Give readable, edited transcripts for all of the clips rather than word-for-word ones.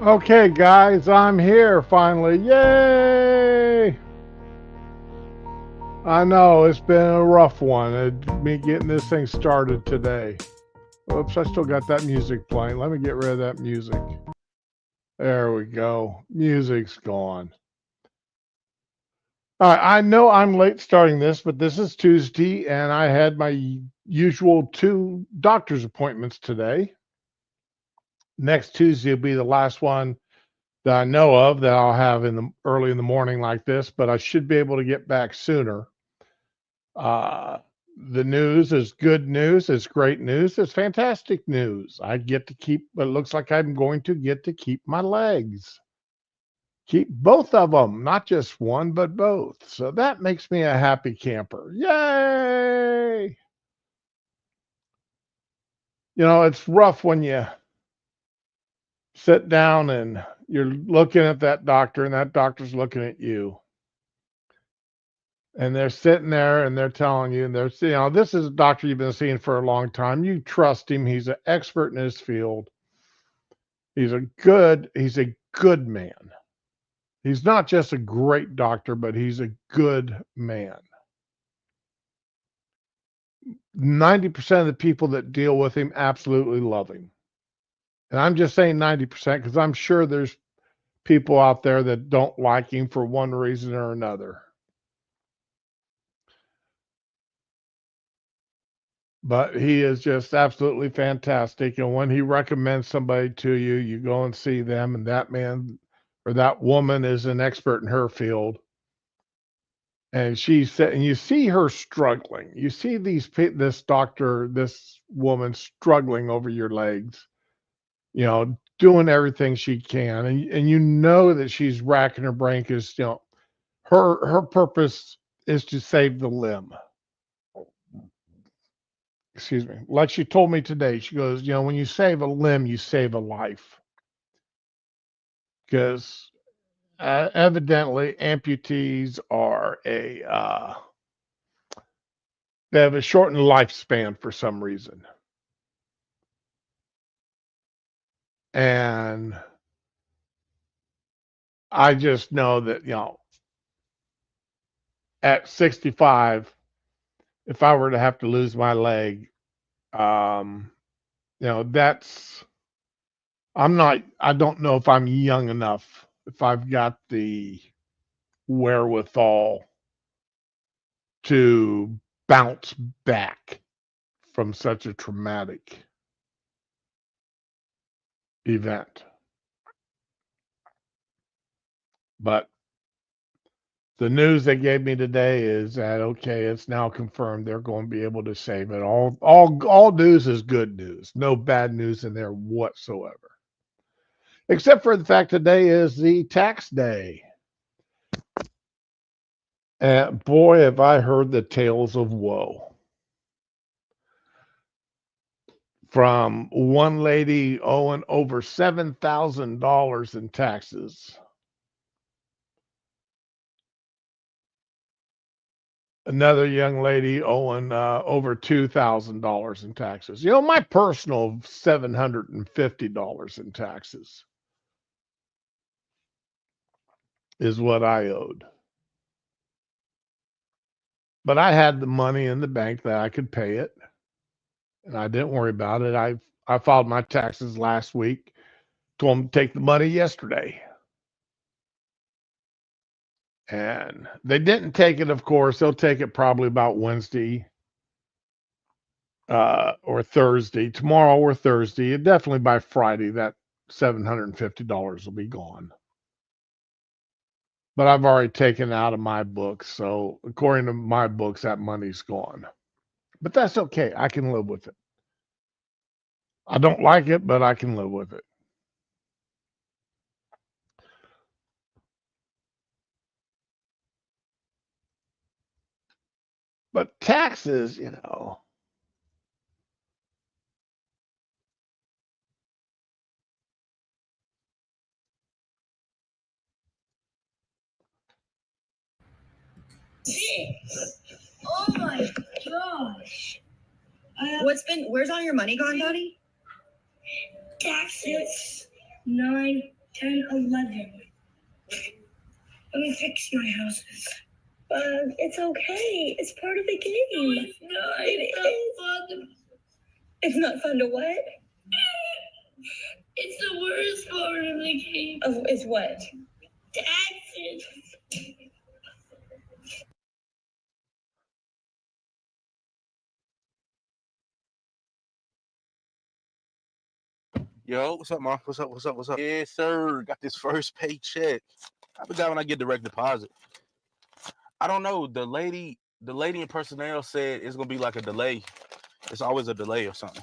Okay, guys, I'm here finally. Yay! I know it's been a rough one. Me getting this thing started today. Oops, I still got that music playing. Let me get rid of that music. There we go. Music's gone. All right, I know I'm late starting this, but this is Tuesday, and I had my usual two doctor's appointments today. Next Tuesday will be the last one that I know of that I'll have in the early in the morning like this, but I should be able to get back sooner. Uh, the news is good news. It's great news. It's fantastic news. I get to keep, it looks like I'm going to get to keep my legs. Keep both of them, not just one, but both. So that makes me a happy camper. Yay! It's rough when you sit down and you're looking at that doctor and that doctor's looking at you. And they're sitting there and they're telling you, and this is a doctor you've been seeing for a long time. You trust him. He's an expert in his field. He's a good man. He's not just a great doctor, but he's a good man. 90% of the people that deal with him absolutely love him. And I'm just saying 90% because I'm sure there's people out there that don't like him for one reason or another. But he is just absolutely fantastic. And when he recommends somebody to you, you go and see them, and that man or that woman is an expert in her field. And she said, and you see her struggling. You see this doctor, this woman struggling over your legs, doing everything she can, and you know that she's racking her brain because her purpose is to save the limb. Excuse me. Like she told me today, she goes, when you save a limb, you save a life. Because evidently amputees are they have a shortened lifespan for some reason. And I just know that, at 65, if I were to have to lose my leg, um, that's, I don't know if I'm young enough, if I've got the wherewithal to bounce back from such a traumatic event. But the news they gave me today is that okay, it's now confirmed they're going to be able to save it. All news is good news. No bad news in there whatsoever. Except for the fact today is the tax day. And boy, have I heard the tales of woe. From one lady owing over $7,000 in taxes. Another young lady owing over $2,000 in taxes. My personal $750 in taxes is what I owed. But I had the money in the bank that I could pay it, and I didn't worry about it. I filed my taxes last week, told them to take the money yesterday. And they didn't take it, of course. They'll take it probably about Wednesday or Thursday, tomorrow or Thursday. And definitely by Friday, that $750 will be gone. But I've already taken out of my books. So according to my books, that money's gone. But that's okay. I can live with it. I don't like it, but I can live with it. But taxes, Oh my gosh. Where's all your money gone, Daddy? Taxes. 9 10, 11. Let me fix my houses. But it's okay. It's part of the game. No, it's not fun. It's not fun to what? It's the worst part of the game. Oh, it's what? Taxes. Yo, what's up, Mom? What's up? What's up? What's up? Yes, sir. Got this first paycheck. I forgot when I get direct deposit. I don't know. The lady in personnel said it's gonna be like a delay. It's always a delay or something.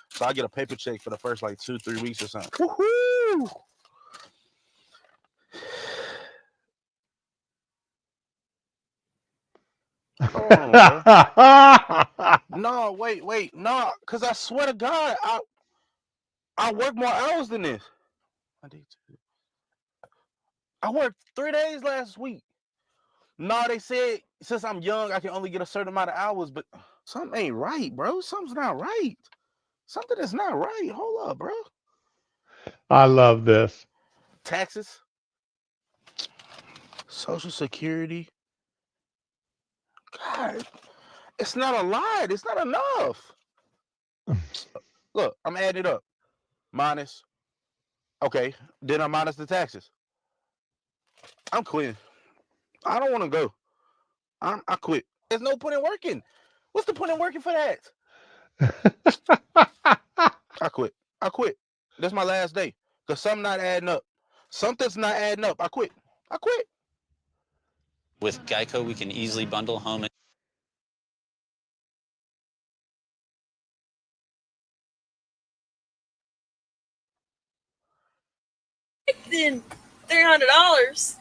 So I get a paper check for the first like 2-3 weeks or something. Woohoo! Hold on, bro. No, wait, no, cause I swear to God, I work more hours than this. I worked 3 days last week. No, they said since I'm young, I can only get a certain amount of hours, but something ain't right, bro. Something's not right. Something is not right. Hold up, bro. I love this. Taxes, Social Security. God, it's not a lot. It's not enough. Look, I'm adding it up. Minus. Okay, then I minus the taxes. I'm quitting. I don't want to go. I quit. There's no point in working. What's the point in working for that? I quit. I quit. That's my last day. Because something not adding up. Something's not adding up. I quit. I quit. With Geico, we can easily bundle home and Then $300.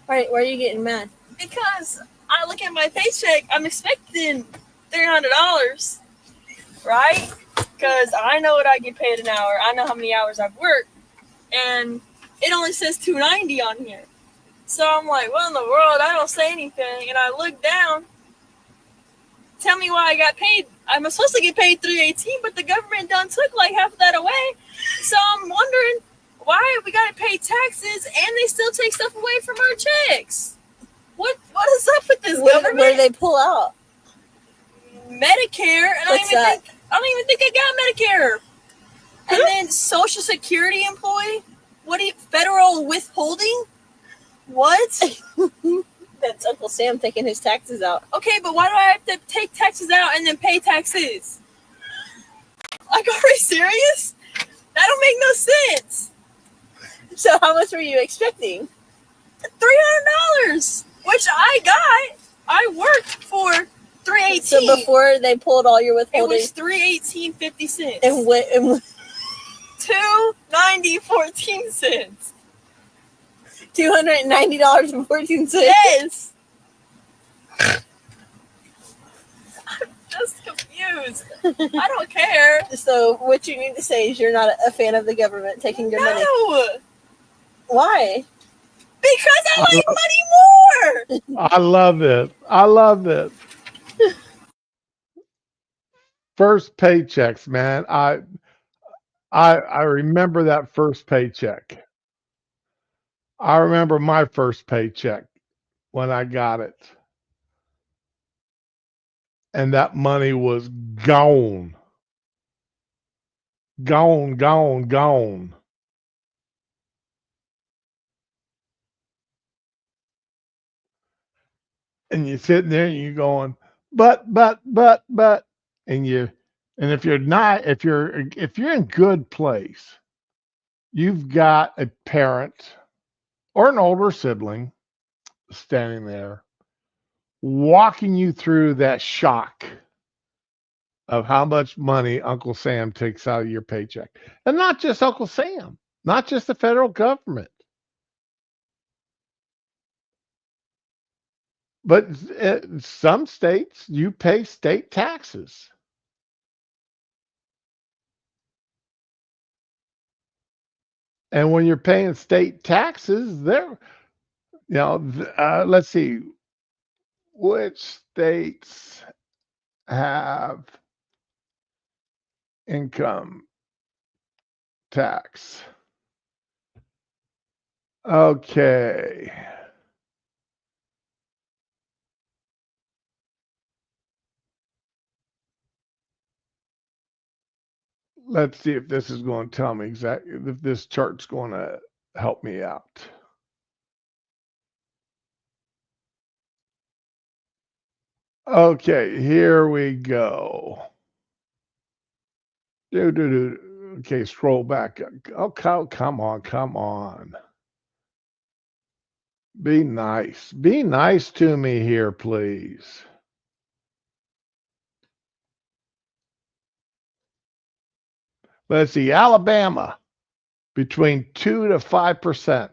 Why are you getting mad? Because I look at my paycheck, I'm expecting $300, right? Because I know what I get paid an hour. I know how many hours I've worked, and it only says $290 on here. So I'm like, what in the world? I don't say anything, and I look down. Tell me why I got paid. I'm supposed to get paid $318, but the government done took like half of that away. So I'm wondering why we gotta pay taxes and they still take stuff away from our checks. What is up with this government? Where do they pull out? Medicare, and I don't even think I got Medicare. And then Social Security employee. What do you federal withholding? What? That's Uncle Sam taking his taxes out. Okay, but why do I have to take taxes out and then pay taxes? Like, are we serious? That don't make no sense. So how much were you expecting? $300, which I got. I worked for $318. So before they pulled all your it withholding, was $318.50. and what? $290.14. $290.14. Yes. I'm just confused. I don't care. So what you need to say is you're not a fan of the government taking your money. No, Why? because I like money more. I love it. I love it. First paychecks, man. I remember that first paycheck. I remember my first paycheck when I got it. And that money was gone. Gone, gone, gone. And you're sitting there and you're going, but, and if you're not, if you're in good place, you've got a parent or an older sibling standing there walking you through that shock of how much money Uncle Sam takes out of your paycheck. And not just Uncle Sam, not just the federal government, but some states you pay state taxes. And when you're paying state taxes, let's see, which states have income tax. Okay. Let's see if this is going to tell me exactly if this chart's going to help me out. Okay, here we go. Okay, scroll back. Oh, come on. Be nice. Be nice to me here, please. Let's see, Alabama, between 2 to 5%.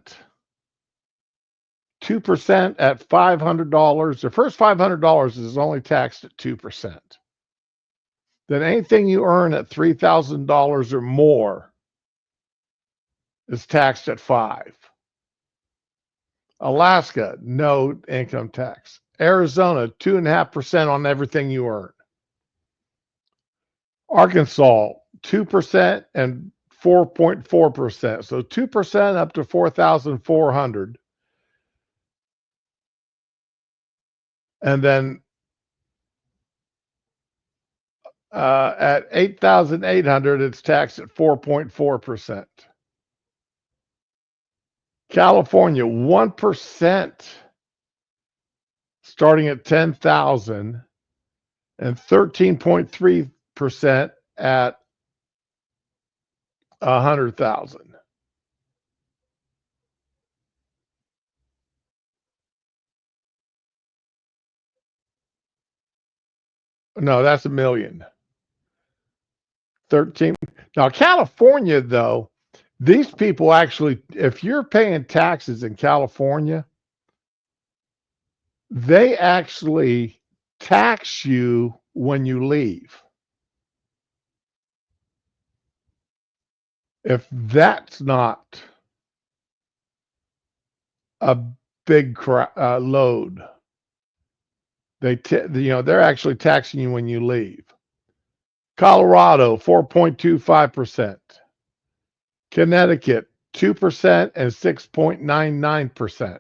2% at $500. The first $500 is only taxed at 2%. Then anything you earn at $3,000 or more is taxed at 5%. Alaska, no income tax. Arizona, 2.5% on everything you earn. Arkansas, 2% and 4.4%. So 2% up to 4,400. And then at 8,800, it's taxed at 4.4%. California, 1% starting at 10,000 and 13.3% at 100,000. No, that's $1 million. 13. Now, California, though, these people actually, if you're paying taxes in California, they actually tax you when you leave. If that's not a big load, they're actually taxing you when you leave. Colorado, 4.25%. Connecticut, 2% and 6.99%.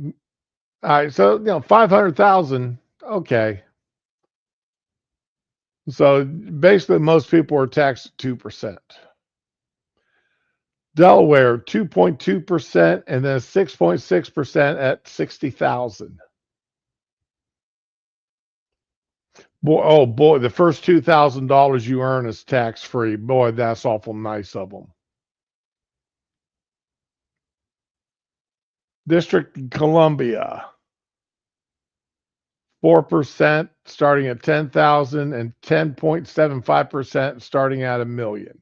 All right, so 500,000. Okay. So basically, most people are taxed at 2%. Delaware, 2.2%, and then 6.6% at 60,000. Boy, the first $2,000 you earn is tax free. Boy, that's awful nice of them. District of Columbia, 4% starting at 10,000 and 10.75% starting at $1 million.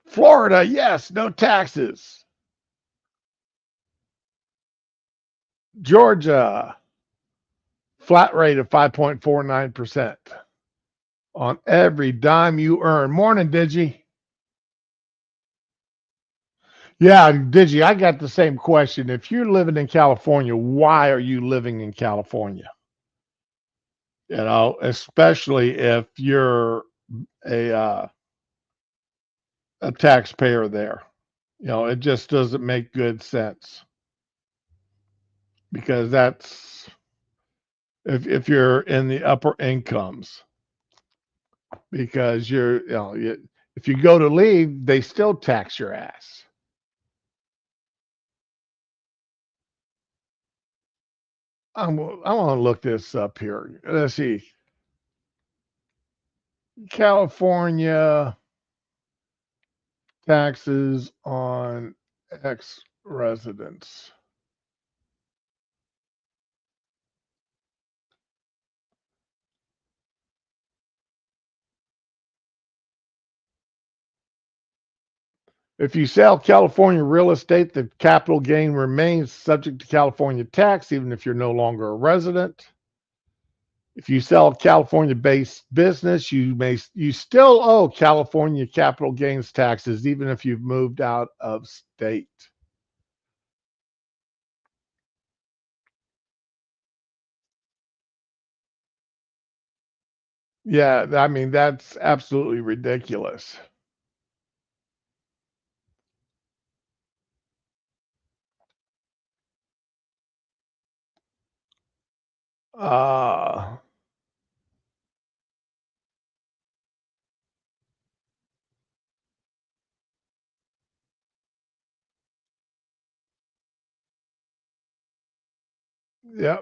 Florida, yes, no taxes. Georgia, flat rate of 5.49% on every dime you earn. Morning, Digi. Yeah, Digi, I got the same question. If you're living in California, why are you living in California? Especially if you're a taxpayer there. It just doesn't make good sense. Because that's if you're in the upper incomes, because if you go to leave, they still tax your ass. I want to look this up here. Let's see. California taxes on ex-residents. If you sell California real estate, the capital gain remains subject to California tax, even if you're no longer a resident. If you sell a California-based business, you still owe California capital gains taxes, even if you've moved out of state. Yeah, I mean, that's absolutely ridiculous. Uh, yeah,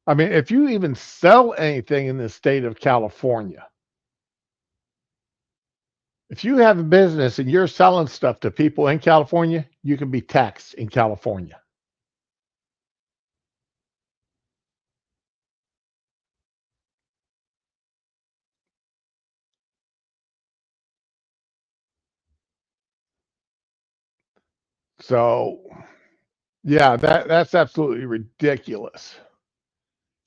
I mean, if you even sell anything in the state of California, if you have a business and you're selling stuff to people in California, you can be taxed in California. So, yeah, that's absolutely ridiculous.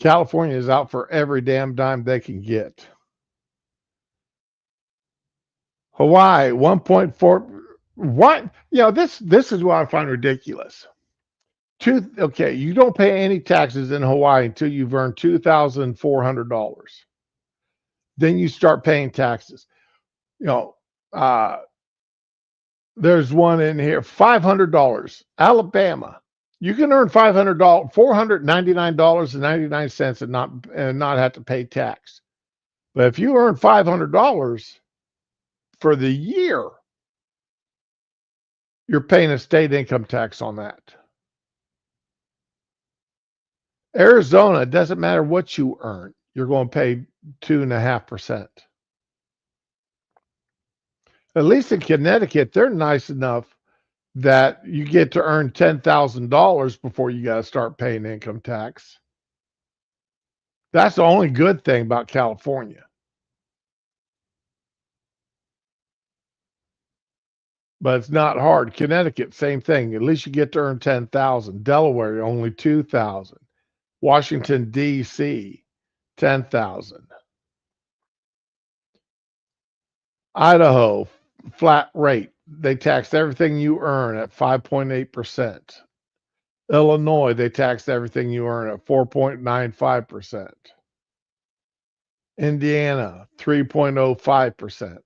California is out for every damn dime they can get. Hawaii, 1.4. What? This is what I find ridiculous. Okay, you don't pay any taxes in Hawaii until you've earned $2,400. Then you start paying taxes. You know, uh, there's one in here, $500. Alabama, you can earn $500, $499.99 and not have to pay tax. But if you earn $500 for the year, you're paying a state income tax on that. Arizona, it doesn't matter what you earn, you're going to pay 2.5%. At least in Connecticut, they're nice enough that you get to earn $10,000 before you got to start paying income tax. That's the only good thing about California. But it's not hard. Connecticut, same thing. At least you get to earn 10,000. Delaware, only 2,000. Washington, D.C., 10,000. Idaho, flat rate. They tax everything you earn at 5.8%. Illinois, they tax everything you earn at 4.95%. Indiana, 3.05%.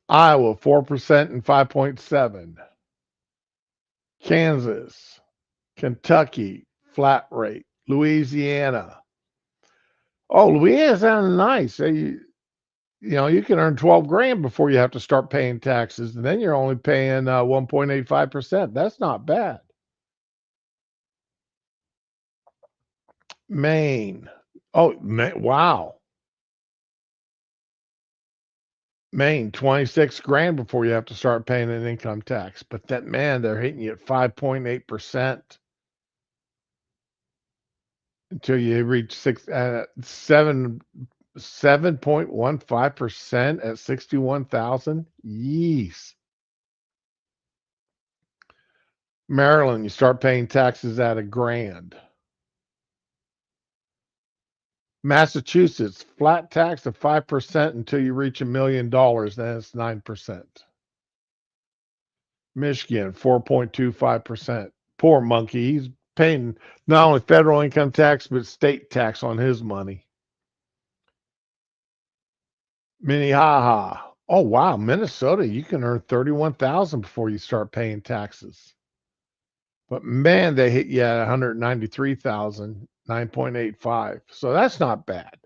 Iowa, 4% and 5.7%. Kansas, Kentucky, flat rate. Louisiana. Oh, Louisiana's nice. You can earn 12 grand before you have to start paying taxes, and then you're only paying 1.85%. That's not bad. Maine. Oh, wow. Maine, 26 grand before you have to start paying an income tax. But they're hitting you at 5.8% until you reach 7.15% at 61,000. Yeesh. Maryland, you start paying taxes at $1,000. Massachusetts, flat tax of 5% until you reach $1 million, then it's 9%. Michigan, 4.25%. Poor monkey. He's paying not only federal income tax, but state tax on his money. Minnehaha. Oh, wow. Minnesota, you can earn 31,000 before you start paying taxes. But man, they hit you at 193,000, 9.85. So that's not bad.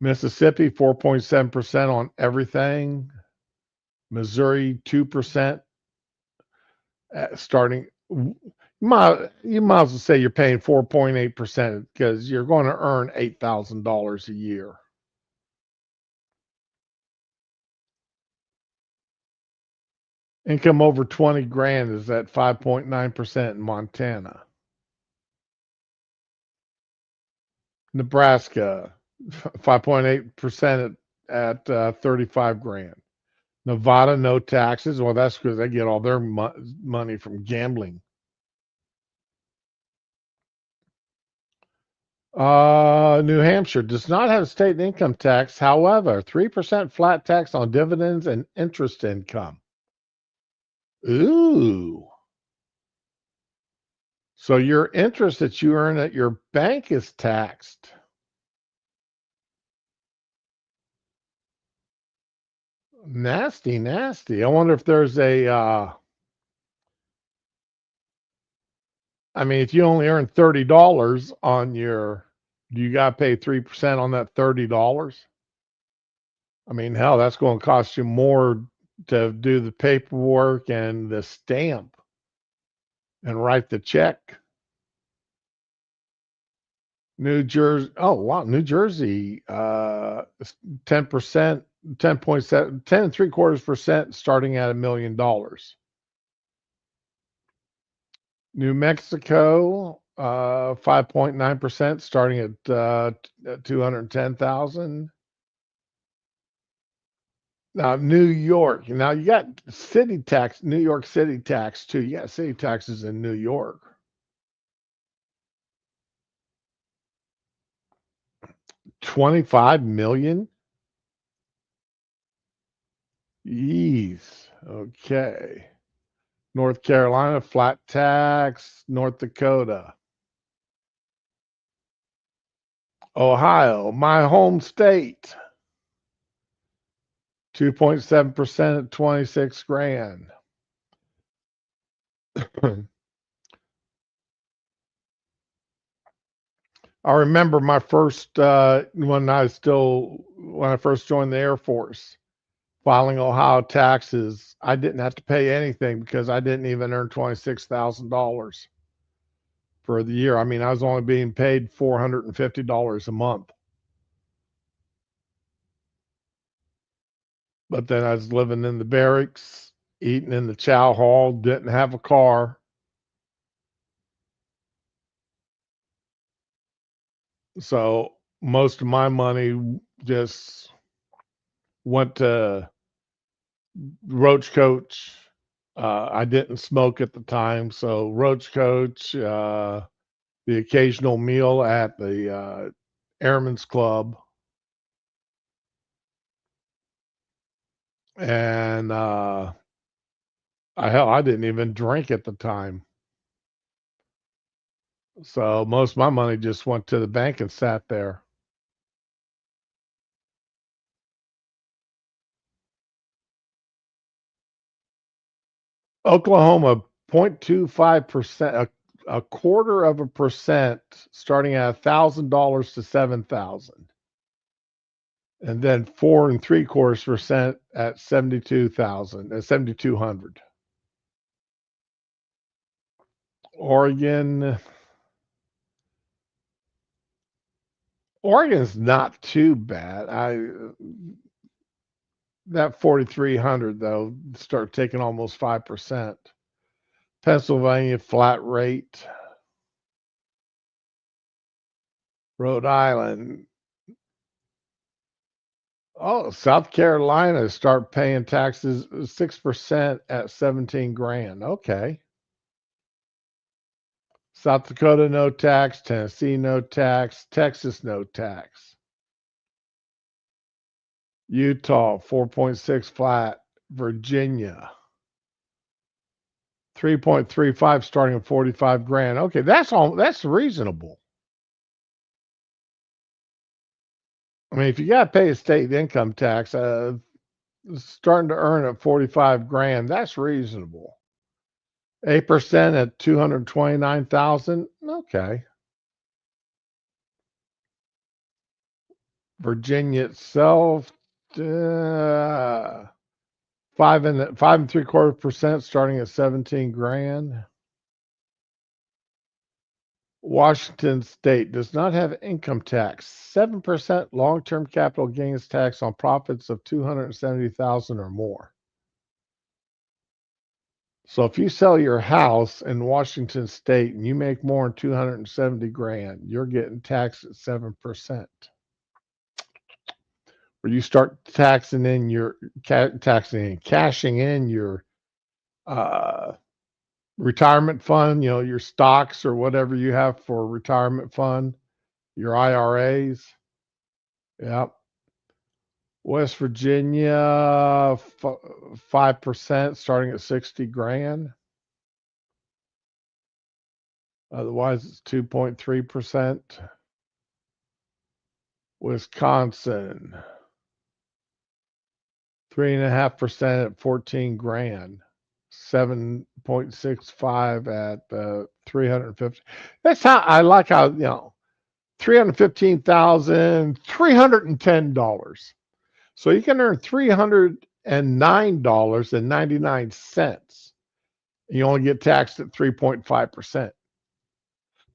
Mississippi, 4.7% on everything. Missouri, 2%. Starting, you might as well say you're paying 4.8% because you're going to earn $8,000 a year. Income over 20 grand is at 5.9% in Montana. Nebraska, 5.8% at 35 grand. Nevada, no taxes. Well, that's because they get all their money from gambling. New Hampshire does not have state income tax. However, 3% flat tax on dividends and interest income. Ooh. So your interest that you earn at your bank is taxed. Nasty, nasty. I wonder if there's a, I mean, if you only earn $30 on your, do you got to pay 3% on that $30? I mean, hell, that's going to cost you more to do the paperwork and the stamp and write the check. New Jersey, oh wow, New Jersey, 10%, 10.7, 10.75% starting at $1 million. New Mexico, 5.9% starting at 210,000. Now New York, now you got city tax, New York City tax too. You got city taxes in New York. $25 million. Yeez. Okay. North Carolina, flat tax. North Dakota. Ohio, my home state. 2.7% at 26 grand. I remember my first when I first joined the Air Force, filing Ohio taxes. I didn't have to pay anything because I didn't even earn $26,000 for the year. I mean, I was only being paid $450 a month. But then I was living in the barracks, eating in the chow hall, didn't have a car. So most of my money just went to Roach Coach. I didn't smoke at the time, so Roach Coach, the occasional meal at the Airman's Club, and I didn't even drink at the time. So most of my money just went to the bank and sat there. Oklahoma, 0.25%, a quarter of a percent, starting at $1,000 to 7,000, and then 4.75% at 72,000, at 7,200. Oregon's not too bad. That 4,300 though start taking almost 5%. Pennsylvania flat rate. Rhode Island. Oh, South Carolina start paying taxes 6% at 17 grand. Okay. South Dakota no tax, Tennessee no tax, Texas no tax. Utah 4.6 flat, Virginia 3.35 starting at 45 grand. Okay, that's reasonable. I mean, if you got to pay a state income tax, starting to earn at 45 grand, that's reasonable. 8% at 229,000. Okay. Virginia itself, 5.75% starting at 17 grand. Washington State does not have income tax. 7% long-term capital gains tax on profits of 270,000 or more. So if you sell your house in Washington State and you make more than 270 grand, you're getting taxed at 7%. Where you start cashing in your retirement fund, your stocks or whatever you have for retirement fund, your IRAs. Yep. West Virginia, 5% starting at 60 grand. Otherwise, it's 2.3%. Wisconsin, 3.5% at 14 grand, 7.65 at 350. That's how I like how, $315,310. So you can earn $309.99. You only get taxed at 3.5%.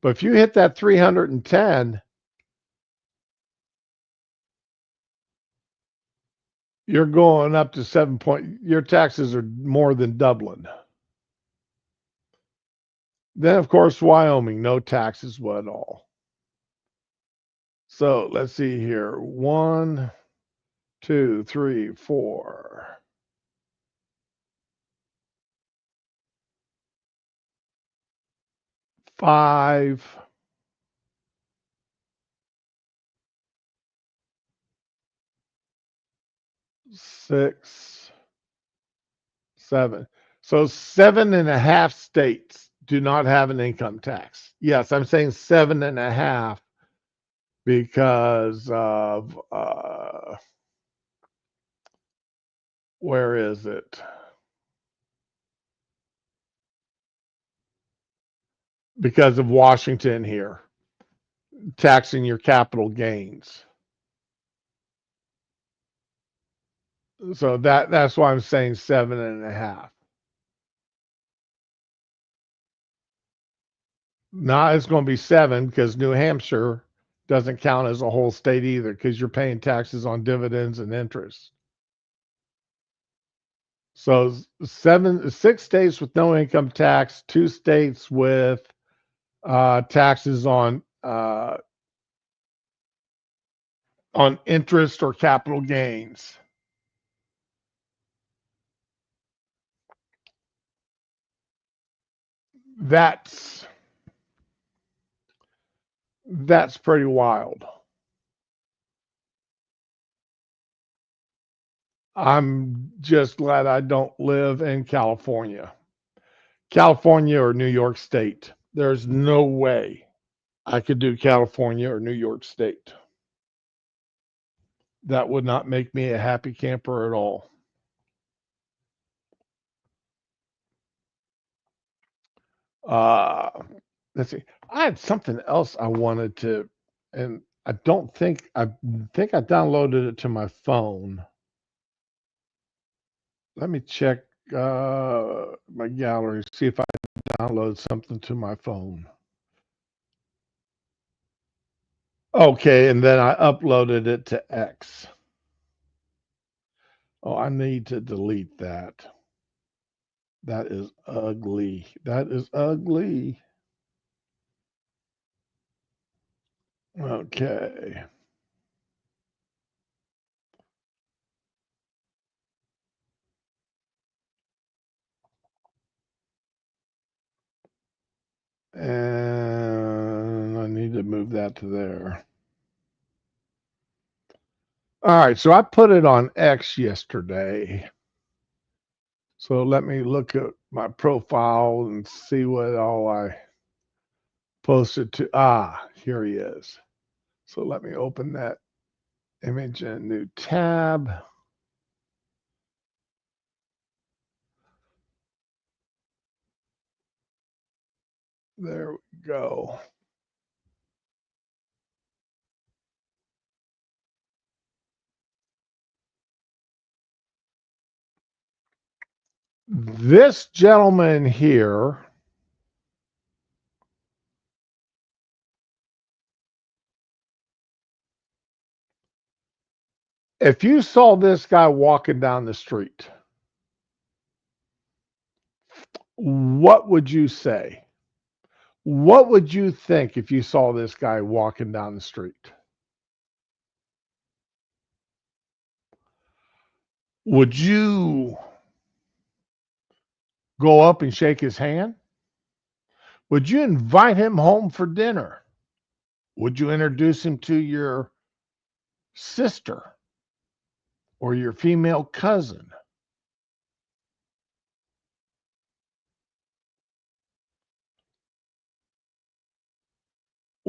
But if you hit that 310, you're going up to 7 point. Your taxes are more than doubling. Then, of course, Wyoming, no taxes at all. So let's see here. 1, 2, 3, 4. 5. 6, 7. So 7.5 states do not have an income tax. Yes, I'm saying 7.5 because of where is it? Because of Washington here taxing your capital gains. So that's why I'm saying 7.5. Now it's going to be 7 because New Hampshire doesn't count as a whole state either because you're paying taxes on dividends and interest. So 6 states with no income tax, 2 states with taxes on interest or capital gains. That's pretty wild. I'm just glad I don't live in California. California or New York State. There's no way I could do California or New York State. That would not make me a happy camper at all. Let's see. I had something else I wanted to, and I think I downloaded it to my phone. Let me check my gallery, see if I download something to my phone. Okay, and then I uploaded it to X. Oh, I need to delete that. That is ugly. That is ugly. Okay. And I need to move that to there. All right, so I put it on X yesterday. So let me look at my profile and see what all I posted to. Here he is. So let me open that image in a new tab. There we go. This gentleman here if you saw this guy walking down the street, what would you say? What would you think if you saw this guy walking down the street? Would you go up and shake his hand? Would you invite him home for dinner? Would you introduce him to your sister or your female cousin?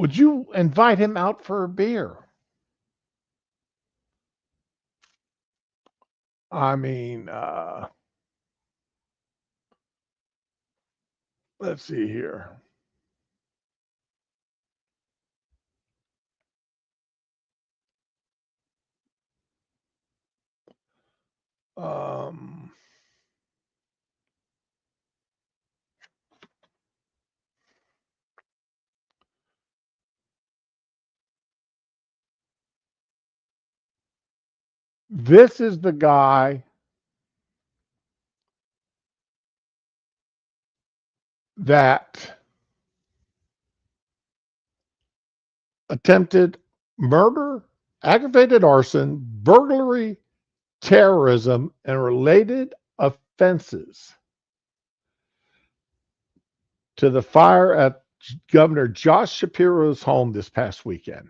Would you invite him out for a beer? I mean, let's see here. Um, this is the guy that attempted murder, aggravated arson, burglary, terrorism, and related offenses to the fire at Governor Josh Shapiro's home this past weekend.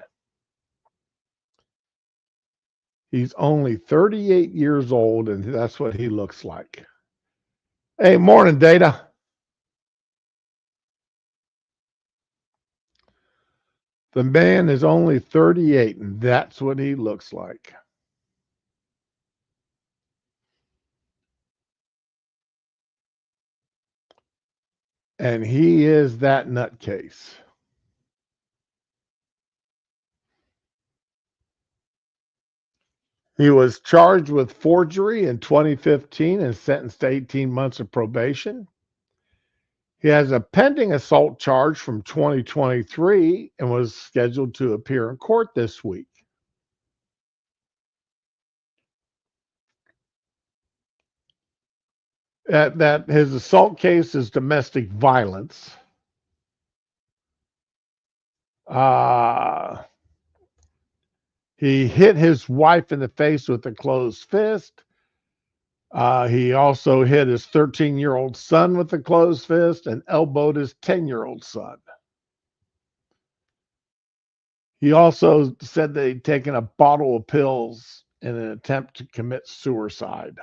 He's only 38 years old, and that's what he looks like. Hey, morning, Data. The man is only 38, and that's what he looks like. And he is that nutcase. He was charged with forgery in 2015 and sentenced to 18 months of probation. He has a pending assault charge from 2023 and was scheduled to appear in court this week. That his assault case is domestic violence. He hit his wife in the face with a closed fist. He also hit his 13-year-old son with a closed fist and elbowed his 10-year-old son. He also said that he'd taken a bottle of pills in an attempt to commit suicide.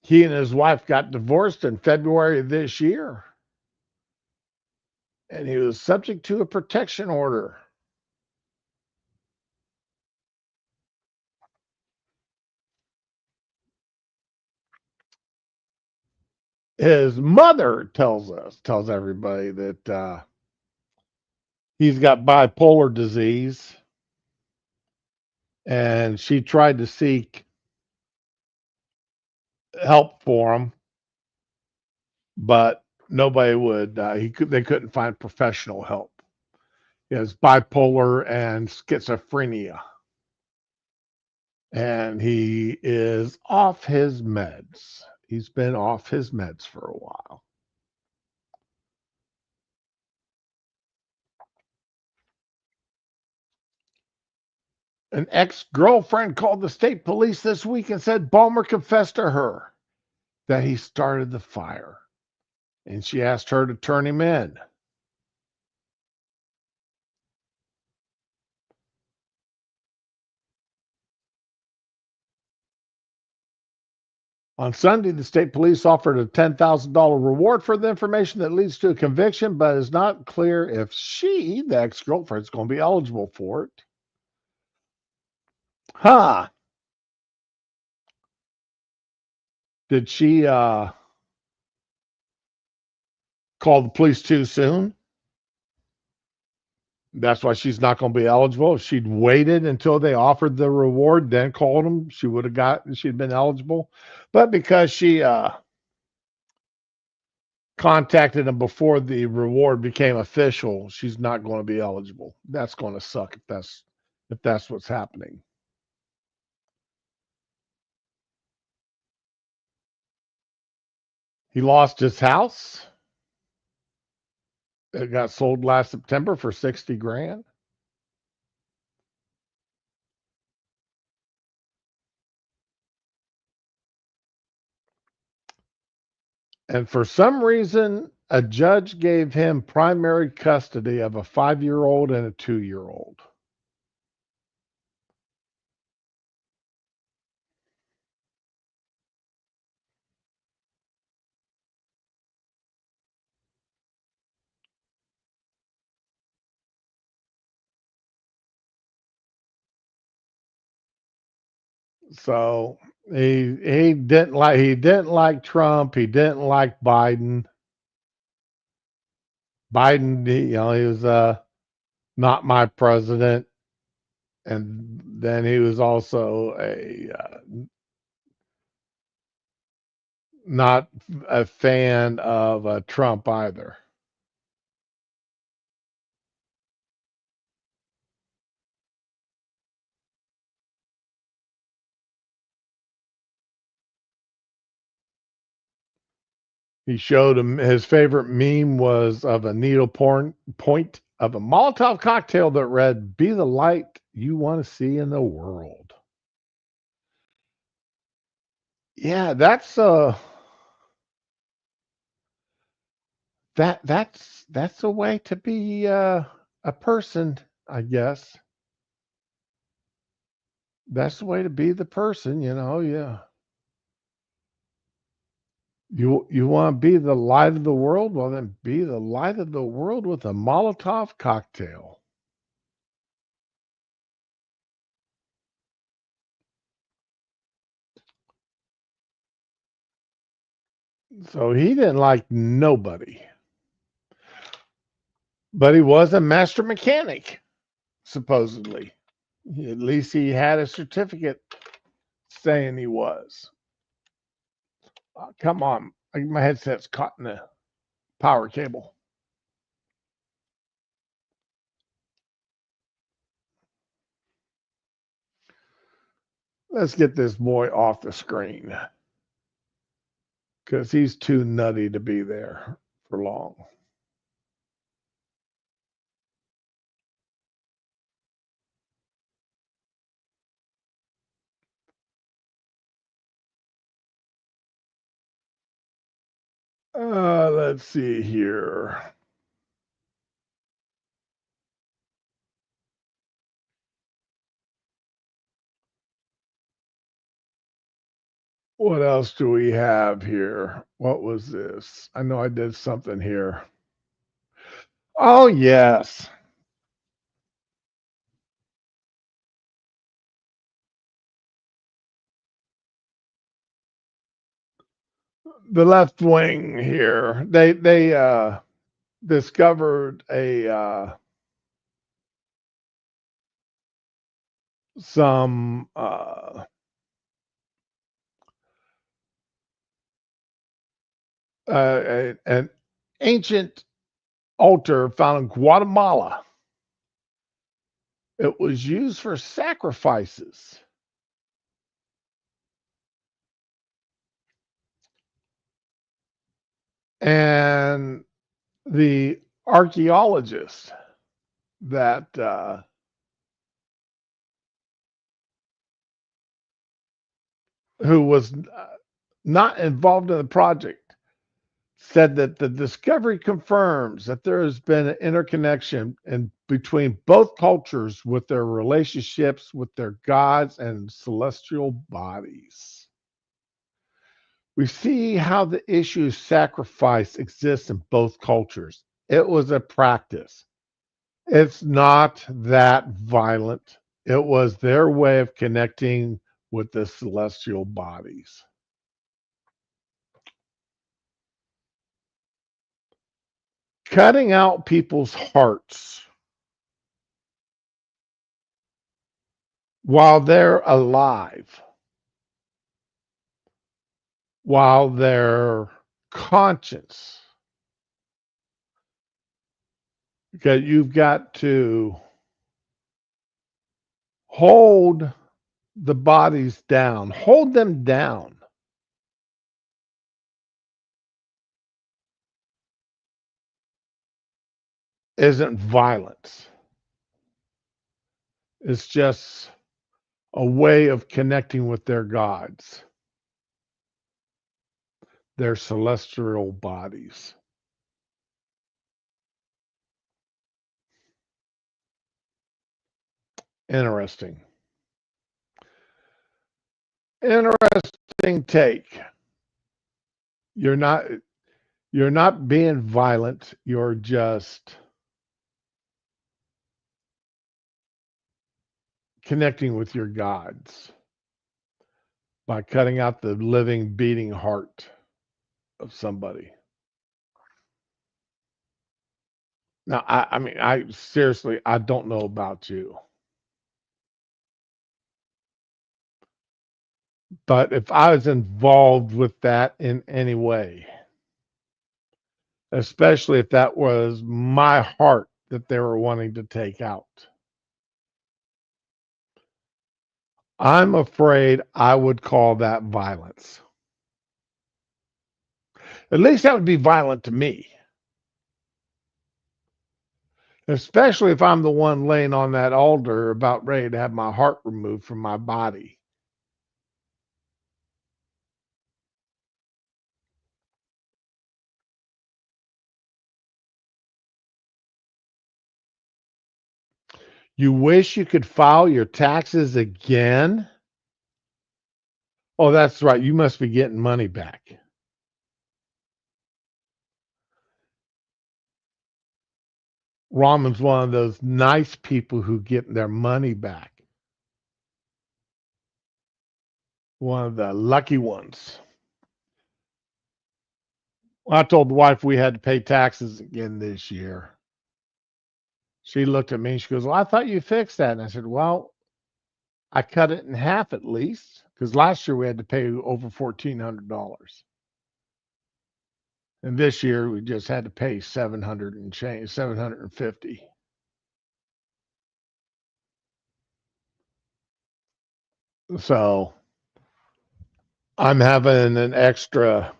He and his wife got divorced in February of this year, and he was subject to a protection order. His mother tells everybody that he's got bipolar disease, and she tried to seek help for him, but nobody would. They couldn't find professional help. He has bipolar and schizophrenia, and he is off his meds. He's been off his meds for a while. An ex-girlfriend called the state police this week and said Balmer confessed to her that he started the fire, and she asked her to turn him in. On Sunday, the state police offered a $10,000 reward for the information that leads to a conviction, but it's not clear if she, the ex-girlfriend, is going to be eligible for it. Did she call the police too soon? That's why she's not going to be eligible. If she'd waited until they offered the reward, then called them, she'd been eligible. But because she contacted them before the reward became official, she's not going to be eligible. That's going to suck if that's what's happening. He lost his house. It got sold last September for $60,000. And for some reason, a judge gave him primary custody of a 5-year-old and a 2-year-old. So he didn't like Trump. He didn't like Biden. Biden, he was not my president, and then he was also not a fan of Trump either. He showed him his favorite meme was of a point of a Molotov cocktail that read, "Be the light you want to see in the world." Yeah, that's a way to be a person, I guess. That's the way to be the person, yeah. You want to be the light of the world? Well, then be the light of the world with a Molotov cocktail. So he didn't like nobody, but he was a master mechanic, supposedly. At least he had a certificate saying he was. Come on, my headset's caught in the power cable. Let's get this boy off the screen because he's too nutty to be there for long. Let's see here. What else do we have here? What was this? I know I did something here. Oh, yes. The left wing here. They discovered some an ancient altar found in Guatemala. It was used for sacrifices. And the archaeologist that who was not involved in the project said that the discovery confirms that there has been an interconnection between both cultures with their relationships with their gods and celestial bodies. We see how the issue of sacrifice exists in both cultures. It was a practice. It's not that violent. It was their way of connecting with the celestial bodies. Cutting out people's hearts while they're alive, while their conscience, because you've got to hold the bodies down, hold them down. Isn't violence. It's just a way of connecting with their gods, their celestial bodies. Interesting. Interesting take. You're not being violent, you're just connecting with your gods. by cutting out the living, beating heart of somebody. Now, I mean, I seriously, I don't know about you, but if I was involved with that in any way, especially if that was my heart that they were wanting to take out, I'm afraid I would call that violence. At least that would be violent to me, especially if I'm the one laying on that altar about ready to have my heart removed from my body. You wish you could file your taxes again? Oh, that's right. You must be getting money back. Ramon's one of those nice people who get their money back. One of the lucky ones. Well, I told the wife we had to pay taxes again this year. She looked at me and she goes, "Well, I thought you fixed that." And I said, "Well, I cut it in half at least, because last year we had to pay over $1,400. And this year we just had to pay 700 and change, 750. So I'm having an extra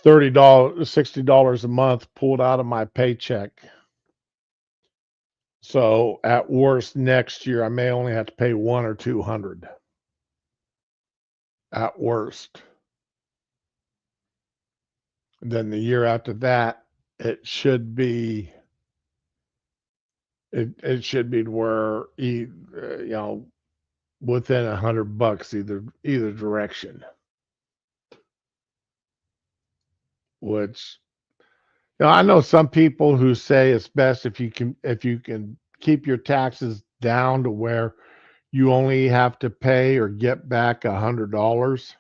$30, $60 a month pulled out of my paycheck. So at worst next year I may only have to pay 1 or 200 at worst. And then the year after that, it should be it should be where within $100 either direction. Which I know some people who say it's best if you can keep your taxes down to where you only have to pay or get back $100.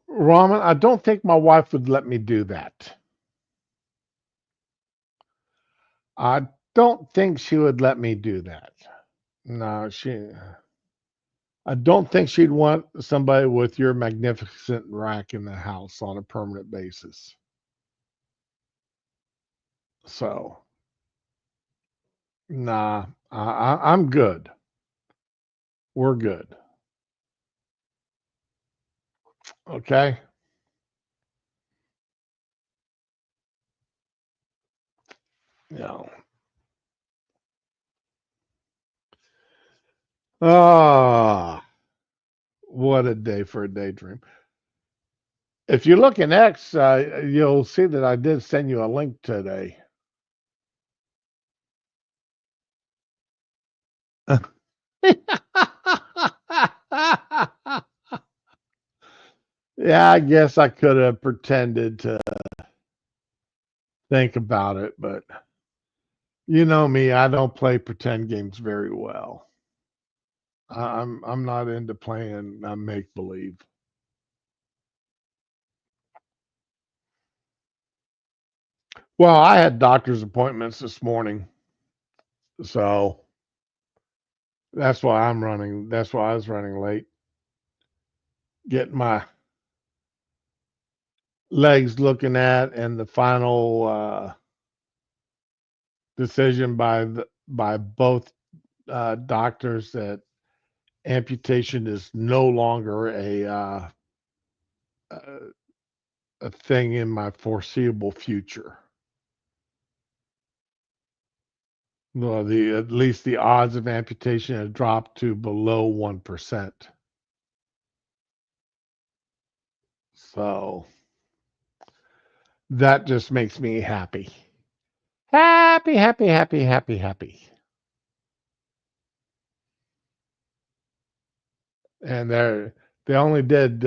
Raman, I don't think my wife would let me do that. I don't think she would let me do that. No, I don't think she'd want somebody with your magnificent rack in the house on a permanent basis. So, nah, I'm good. We're good. Okay. No. Ah, what a day for a daydream. If you look in X, you'll see that I did send you a link today. Yeah, I guess I could have pretended to think about it, but you know me, I don't play pretend games very well. I'm not into playing make believe. Well, I had doctor's appointments this morning, so that's why I'm running. That's why I was running late, getting my legs looking at, and the final decision by both doctors that amputation is no longer a thing in my foreseeable future. Well, at least the odds of amputation have dropped to below 1%. So that just makes me happy. Happy, happy, happy, happy, happy. And They only did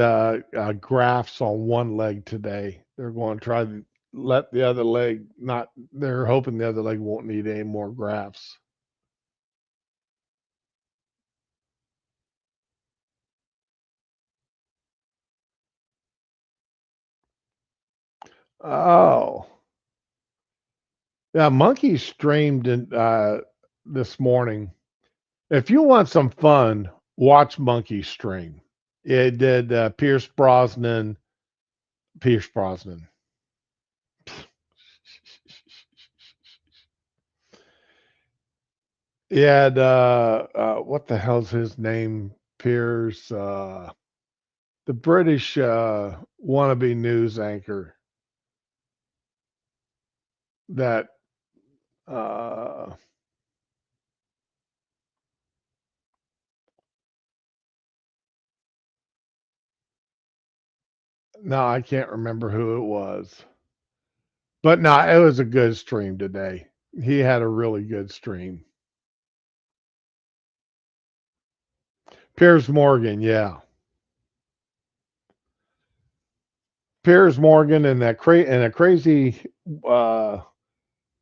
grafts on one leg today. They're going to try to let the other leg not. They're hoping the other leg won't need any more grafts. Oh, yeah. Monkey streamed this morning. If you want some fun, watch Monkey stream. It did Pierce Brosnan. Pierce Brosnan. He had what the hell's his name? Pierce, the British wannabe news anchor that uh, no, I can't remember who it was. But no, it was a good stream today. He had a really good stream. Piers Morgan, yeah. Piers Morgan and a crazy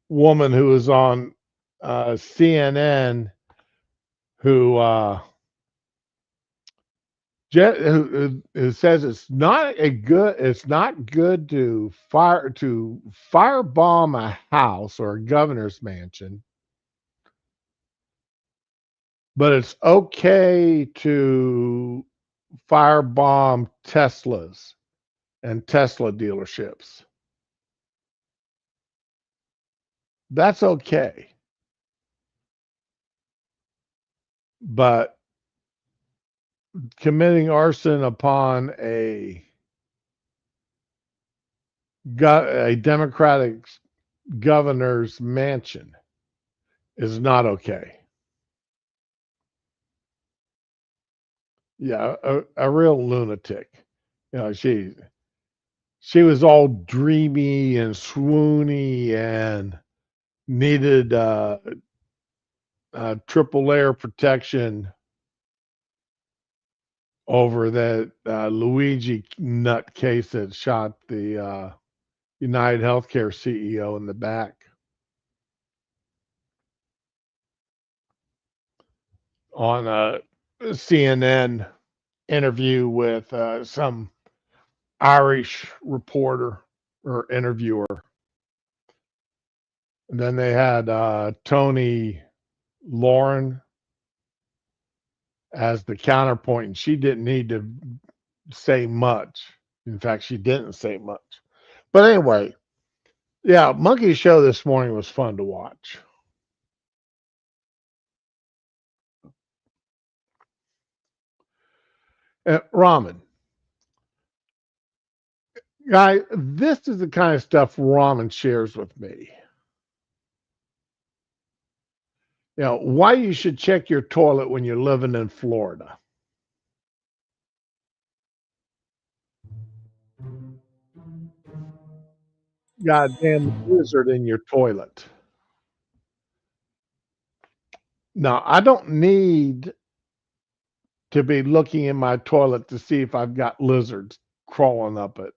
woman who was on CNN who who says it's not good to firebomb a house or a governor's mansion, but it's okay to firebomb Teslas and Tesla dealerships. That's okay. But committing arson upon a Democratic governor's mansion is not okay. Yeah, a real lunatic. You know, she was all dreamy and swoony and needed triple layer protection over that Luigi nutcase that shot the United Healthcare CEO in the back. On a CNN interview with some Irish reporter or interviewer. And then they had Tony Lauren as the counterpoint, and she didn't need to say much. In fact, she didn't say much. But anyway, yeah, Monkey Show this morning was fun to watch. Ramen. Guy, this is the kind of stuff Ramen shares with me. You know, why you should check your toilet when you're living in Florida. Goddamn lizard in your toilet. Now, I don't need to be looking in my toilet to see if I've got lizards crawling up it.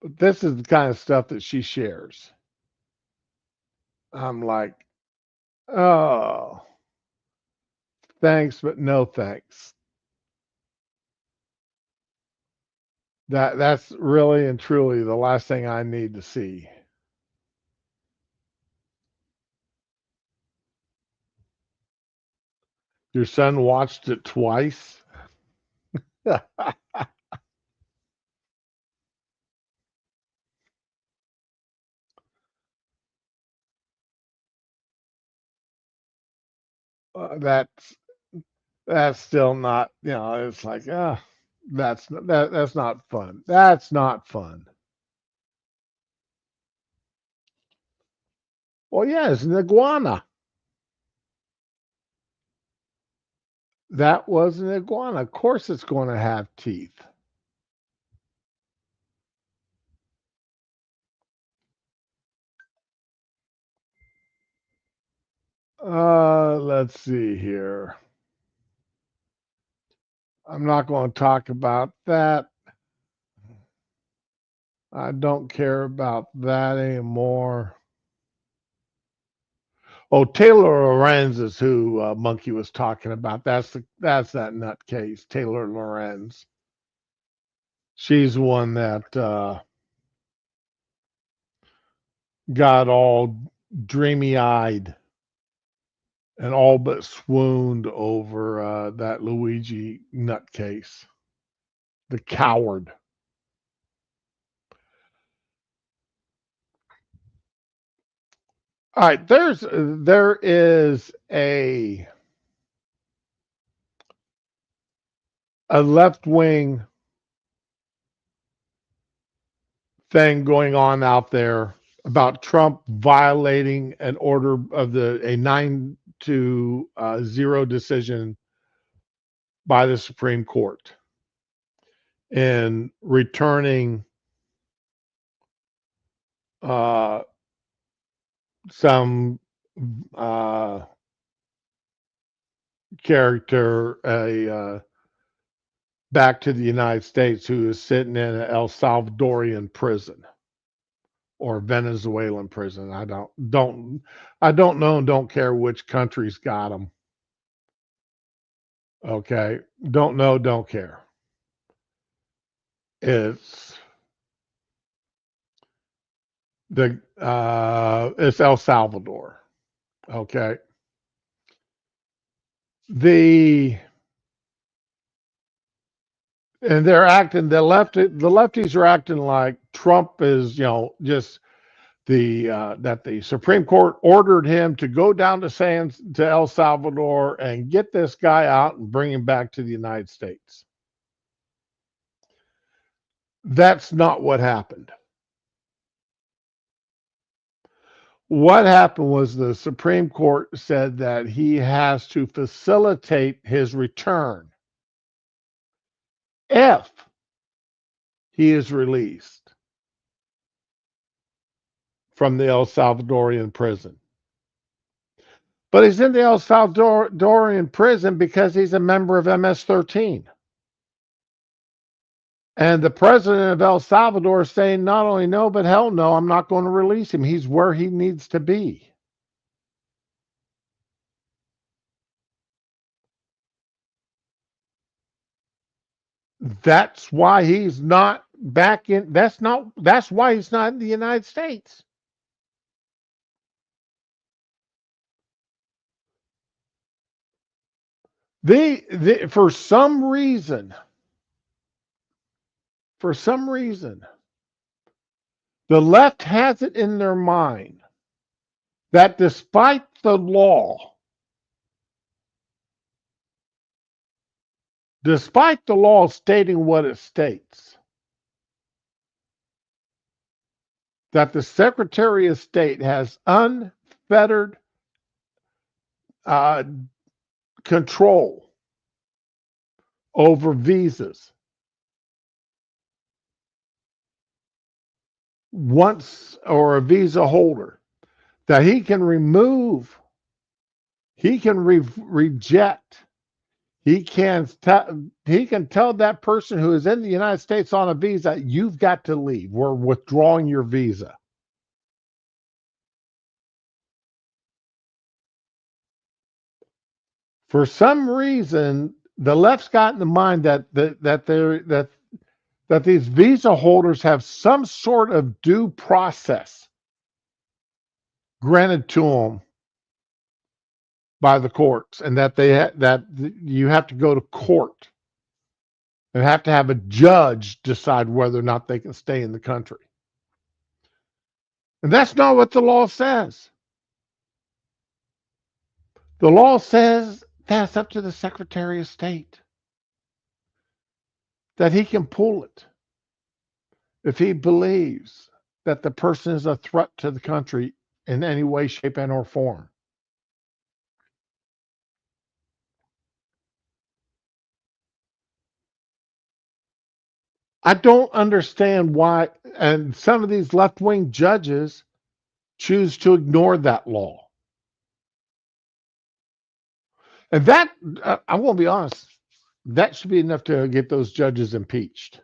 But this is the kind of stuff that she shares. I'm like, oh, thanks, but no thanks. That's really and truly the last thing I need to see. Your son watched it twice. That's still not, you know, it's like, that's not fun. That's not fun. Well, yeah, it's an iguana. That was an iguana. Of course it's going to have teeth. Let's see here. I'm not going to talk about that. I don't care about that anymore. Oh, Taylor Lorenz is who Monkey was talking about. That's that nutcase, Taylor Lorenz. She's one that got all dreamy-eyed and all but swooned over that Luigi nutcase, the coward. All right, there is a left wing thing going on out there about Trump violating an order of a 9-0 decision by the Supreme Court in returning some character back to the United States who is sitting in an El Salvadorian prison or Venezuelan prison. I don't know and don't care which country's got them. Okay, don't know, don't care. It's it's El Salvador. Okay. And they're acting, the lefties are acting like Trump is, just that the Supreme Court ordered him to go down to El Salvador and get this guy out and bring him back to the United States. That's not what happened. What happened was the Supreme Court said that he has to facilitate his return if he is released from the El Salvadorian prison. But he's in the El Salvadorian prison because he's a member of MS-13. And the president of El Salvador is saying not only no, but hell no, I'm not going to release him. He's where he needs to be. That's why he's not back in. That's why he's not in the United States. For some reason, the left has it in their mind that despite the law stating what it states, that the Secretary of State has unfettered control over visas or a visa holder, that he can remove, reject, he can tell that person who is in the United States on a visa, you've got to leave. We're withdrawing your visa. For some reason, the left's got in the mind that these visa holders have some sort of due process granted to them by the courts, and that you have to go to court and have to have a judge decide whether or not they can stay in the country. And that's not what the law says. The law says that's up to the Secretary of State, that he can pull it if he believes that the person is a threat to the country in any way, shape, and or form. I don't understand why, and some of these left-wing judges choose to ignore that law. And that, I won't be honest, that should be enough to get those judges impeached.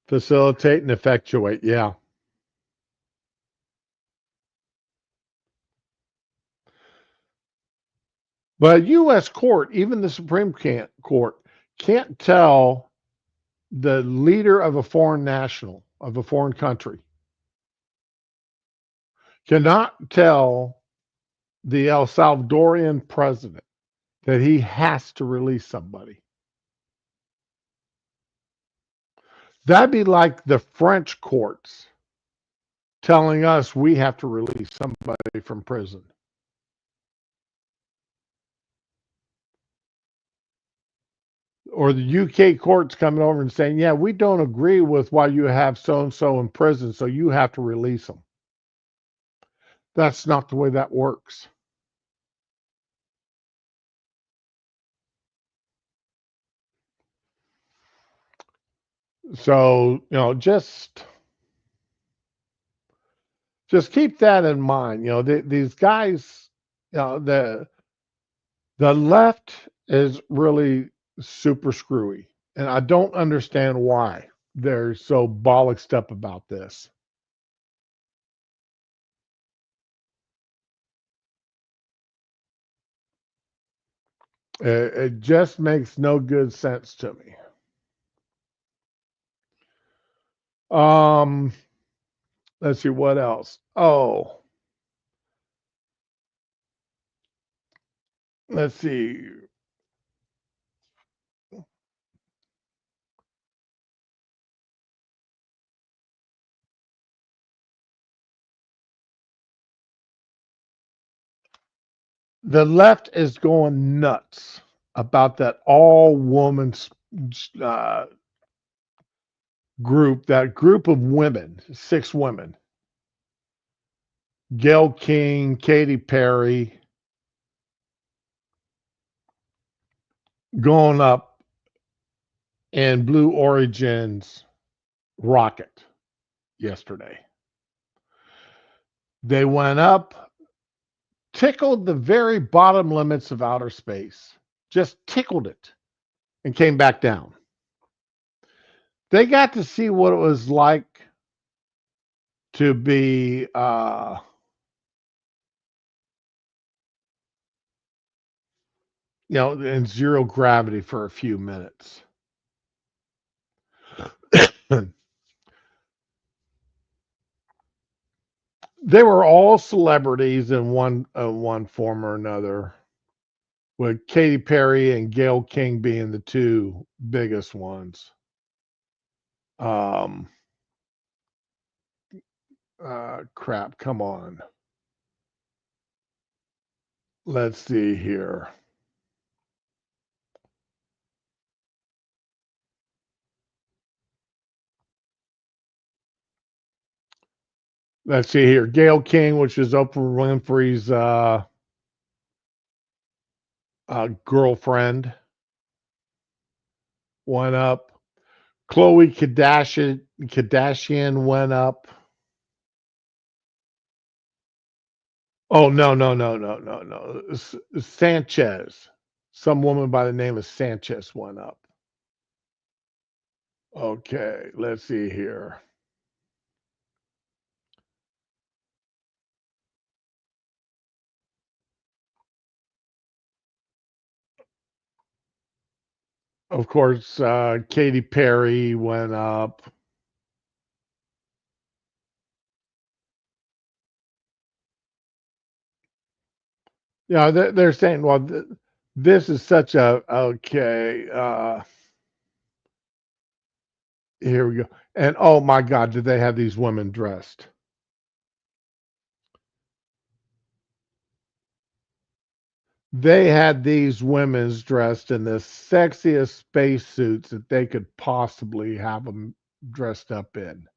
Facilitate and effectuate, yeah. But U.S. court, even the Supreme Court, can't tell the leader of a foreign national, of a foreign country, cannot tell the El Salvadorian president that he has to release somebody. That'd be like the French courts telling us we have to release somebody from prison. Or the UK courts coming over and saying, yeah, we don't agree with why you have so-and-so in prison, so you have to release them. That's not the way that works. So, just keep that in mind. These guys, the left is really super screwy, and I don't understand why they're so bollocksed up about this. It just makes no good sense to me. Let's see what else. Oh, let's see. The left is going nuts about that all-woman group, that group of women, 6 women. Gayle King, Katy Perry, going up in Blue Origin's rocket yesterday. They went up, tickled the very bottom limits of outer space, just tickled it, and came back down. They got to see what it was like to be in zero gravity for a few minutes. They were all celebrities in one form or another, with Katy Perry and Gayle King being the 2 biggest ones. Crap, come on. Let's see here. Let's see here. Gayle King, which is Oprah Winfrey's girlfriend, went up. Khloe Kardashian went up. Oh, no. Sanchez. Some woman by the name of Sanchez went up. Okay, let's see here. Of course, Katy Perry went up. Yeah, they're saying, well, this is such a, okay, here we go. And oh my God, did they have these women dressed? They had these women dressed in the sexiest spacesuits that they could possibly have them dressed up in.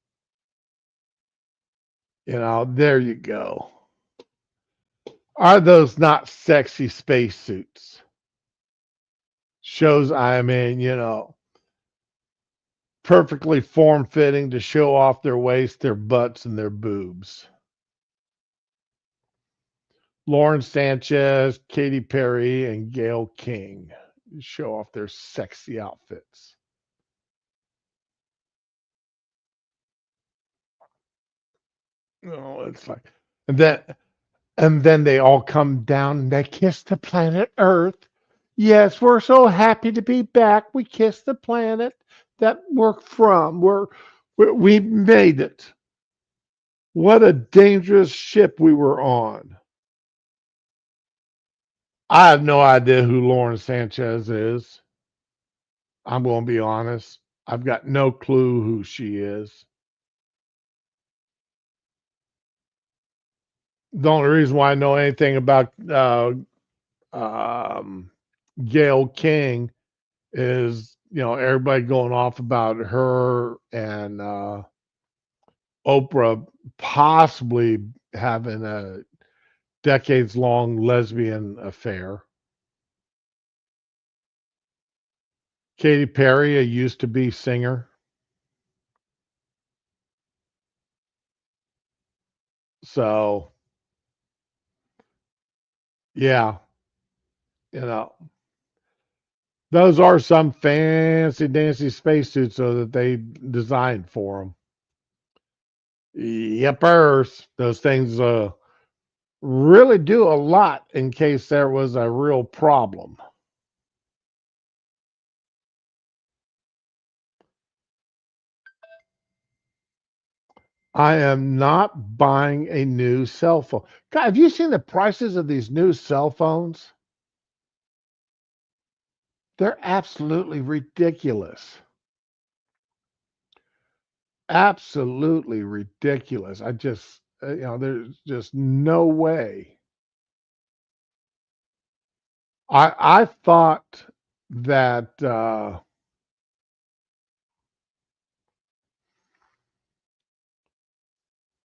There you go. Are those not sexy spacesuits? Shows I'm in, perfectly form-fitting to show off their waist, their butts, and their boobs. Lauren Sanchez, Katy Perry, and Gayle King show off their sexy outfits. Oh, it's like, and then they all come down and they kiss the planet Earth. Yes, we're so happy to be back. We kiss the planet that we're from. We made it. What a dangerous ship we were on. I have no idea who Lauren Sanchez is. I'm going to be honest. I've got no clue who she is. The only reason why I know anything about Gayle King is, everybody going off about her and Oprah possibly having a decades long lesbian affair. Katy Perry, a used to be singer. So, yeah, you know, those are some fancy dancy spacesuits so that they designed for them. Yepers, those things really do a lot in case there was a real problem. I am not buying a new cell phone. God, have you seen the prices of these new cell phones? They're absolutely ridiculous. Absolutely ridiculous. I just, there's just no way. I thought that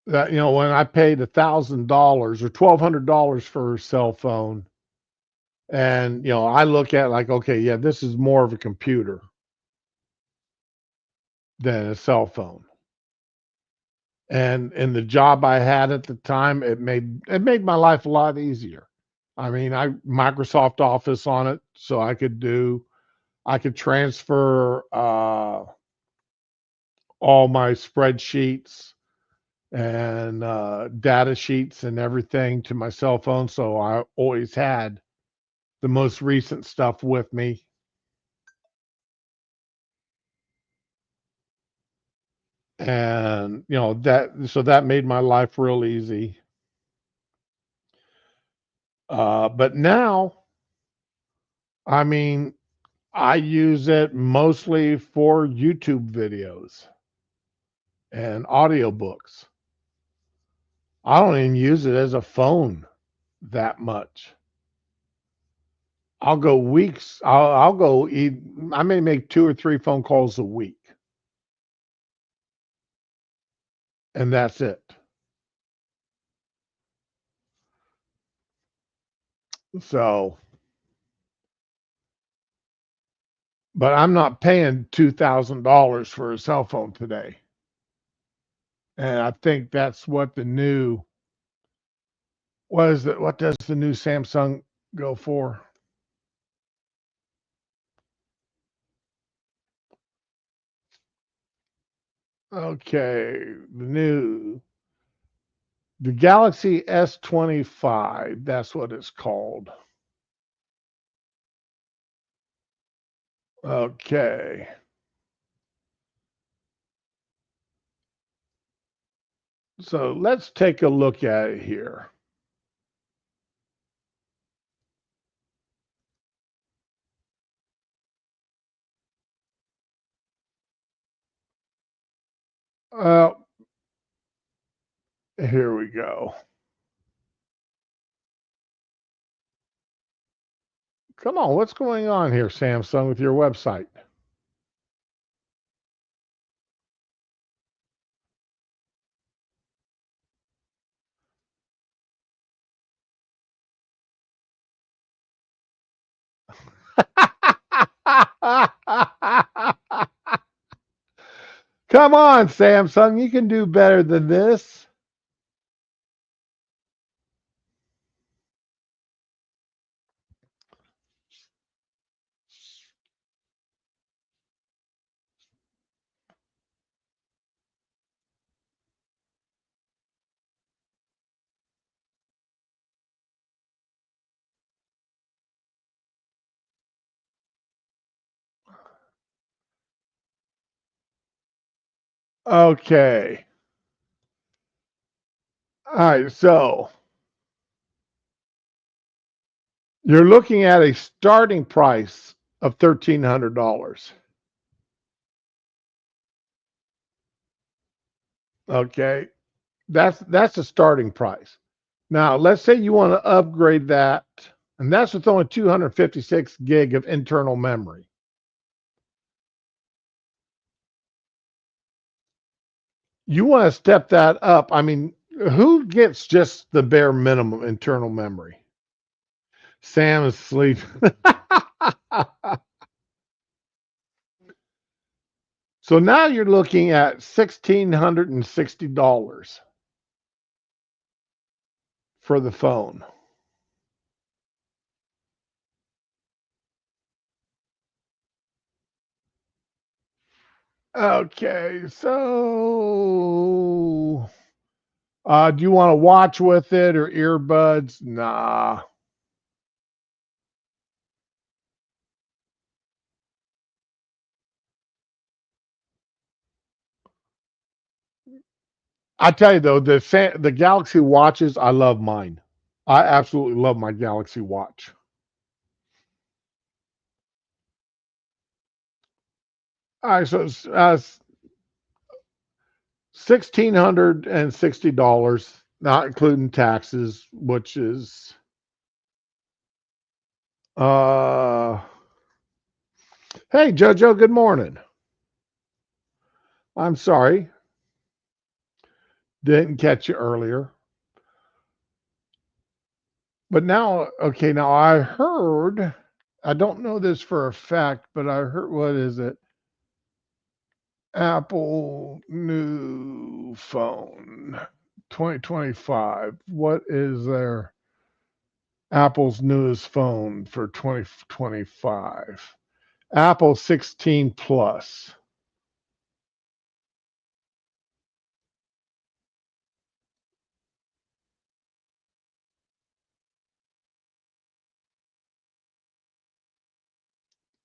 when I paid $1,000 or $1,200 for a cell phone, and I look at it like, okay, yeah, this is more of a computer than a cell phone. And in the job I had at the time, it made my life a lot easier. I mean, I Microsoft Office on it, so I could transfer all my spreadsheets and data sheets and everything to my cell phone. So I always had the most recent stuff with me. And that made my life real easy. But now, I mean, I use it mostly for YouTube videos and audiobooks. I don't even use it as a phone that much. I'll go weeks. I'll go eat. I may make 2 or 3 phone calls a week, and that's it. So, but I'm not paying $2,000 for a cell phone today, and I think that's what the new. What is it? What does the new Samsung go for? Okay, the Galaxy S25. That's what it's called. Okay. So let's take a look at it here. Uh, Here we go. Come on, what's going on here, Samsung, with your website? Come on, Samsung, you can do better than this. Okay. All right, so you're looking at a starting price of $1,300. Okay, that's a starting price. Now, let's say you want to upgrade that, and that's with only 256 gig of internal memory. You want to step that up. I mean, who gets just the bare minimum internal memory? Sam is asleep. So now you're looking at $1,660 for the phone. Okay, so do you want to watch with it or earbuds? Nah. I tell you though, the Galaxy watches, I love mine. I absolutely love my Galaxy watch. All right, so it's $1,660, not including taxes, which is hey Jojo, good morning. I'm sorry. Didn't catch you earlier. But now, okay, now I heard, I don't know this for a fact, but I heard, what is it? Apple new phone 2025. What is their Apple's newest phone for 2025? Apple 16 Plus.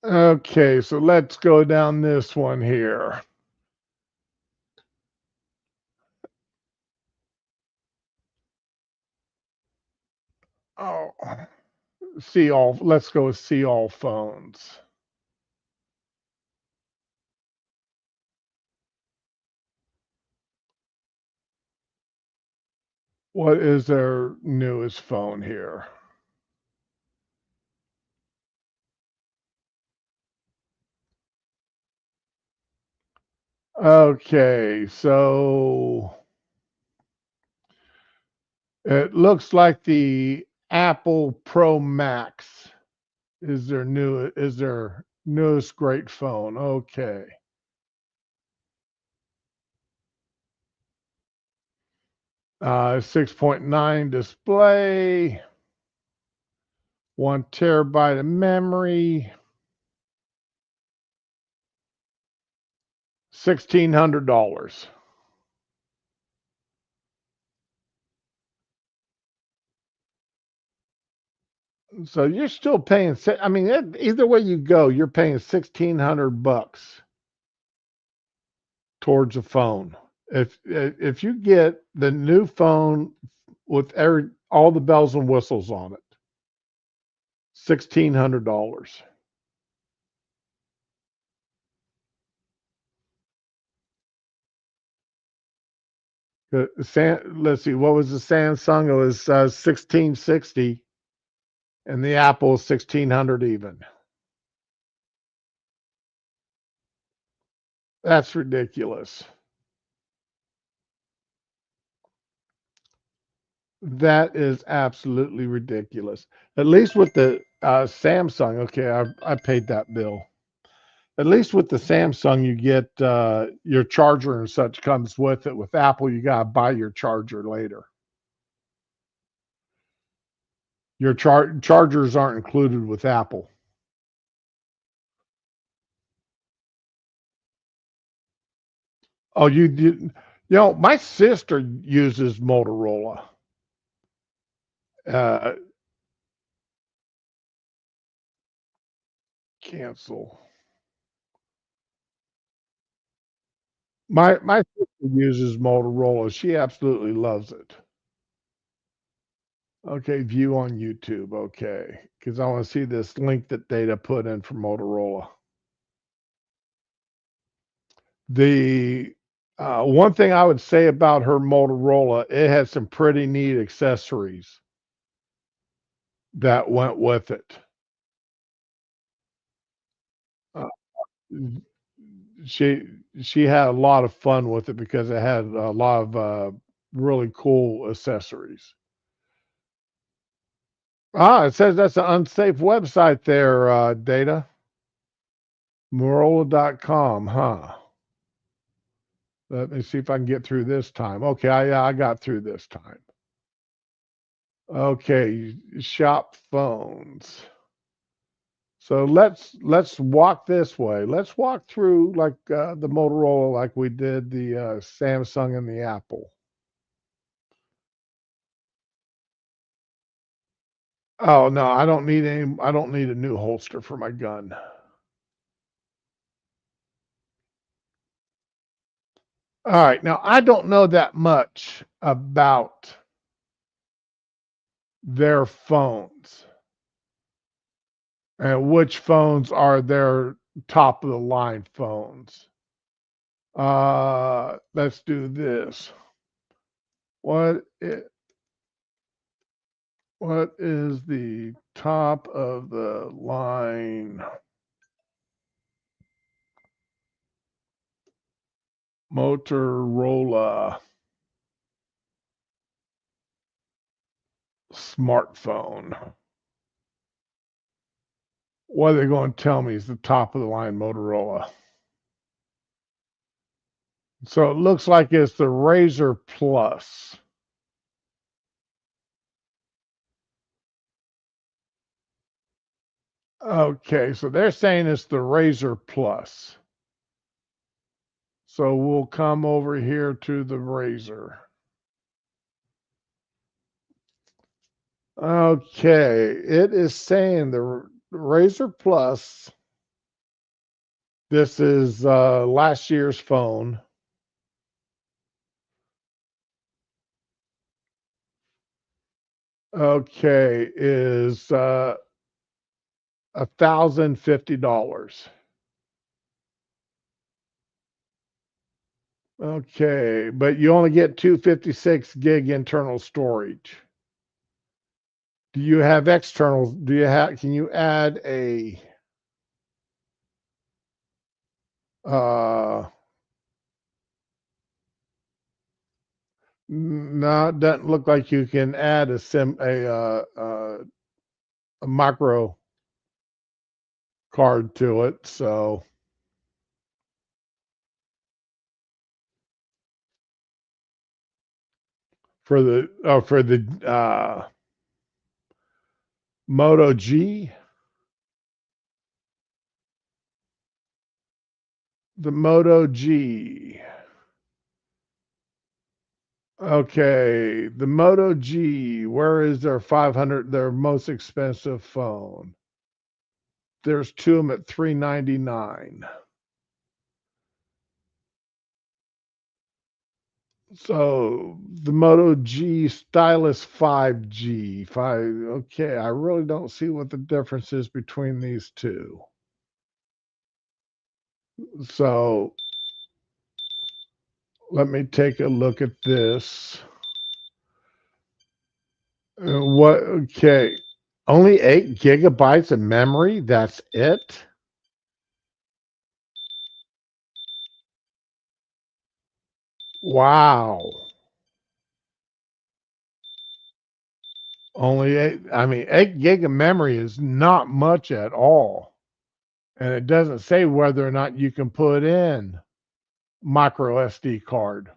Okay, so let's go down this one here. Oh, see all. Let's go with see all phones. What is their newest phone here? Okay, so it looks like the Apple Pro Max is their newest great phone. Okay. 6.9 display, 1 terabyte of memory, $1,600. So you're still paying. I mean, either way you go, you're paying $1,600 towards a phone. If you get the new phone with all the bells and whistles on it, $1,600. Let's see, what was the Samsung? It was 1660, and the Apple is 1,600 even. That's ridiculous. That is absolutely ridiculous. At least with the Samsung, okay, I paid that bill. At least with the Samsung, you get your charger and such comes with it. With Apple, you gotta buy your charger later. Your chargers aren't included with Apple. Oh, you did. You know, my sister uses Motorola. Uh, cancel. My sister uses Motorola. She absolutely loves it. Okay, view on YouTube. Okay, because I want to see this link that Data put in for Motorola. The one thing I would say about her Motorola, it has some pretty neat accessories that went with it. Uh, she she had a lot of fun with it because it had a lot of really cool accessories. Ah, it says that's an unsafe website there, Data. Motorola.com, huh? Let me see if I can get through this time. Okay, I got through this time. Okay, shop phones. So let's walk this way. Let's walk through like the Motorola, like we did the Samsung and the Apple. Oh no, I don't need any. I don't need a new holster for my gun. All right, now I don't know that much about their phones and which phones are their top of the line phones. Let's do this. What what is the top of the line Motorola smartphone? What are they going to tell me is the top of the line Motorola? So it looks like it's the Razr Plus. Okay, so they're saying it's the Razr Plus. So we'll come over here to the Razr. Okay, it is saying the Razr Plus. This is last year's phone. Okay, is $1,050. Okay, but you only get 256 gig internal storage. Do you have external? Do you have? Can you add a? No, it doesn't look like you can add a micro card to it. So for the Moto G, the Moto G. Okay, the Moto G. Where is their 500? Their most expensive phone. There's two of them at $399. So the Moto G Stylus 5G. Okay, I really don't see what the difference is between these two. So let me take a look at this. Okay. Only 8 gigabytes of memory? That's it? Wow. I mean, 8 gig of memory is not much at all. And it doesn't say whether or not you can put in micro SD card.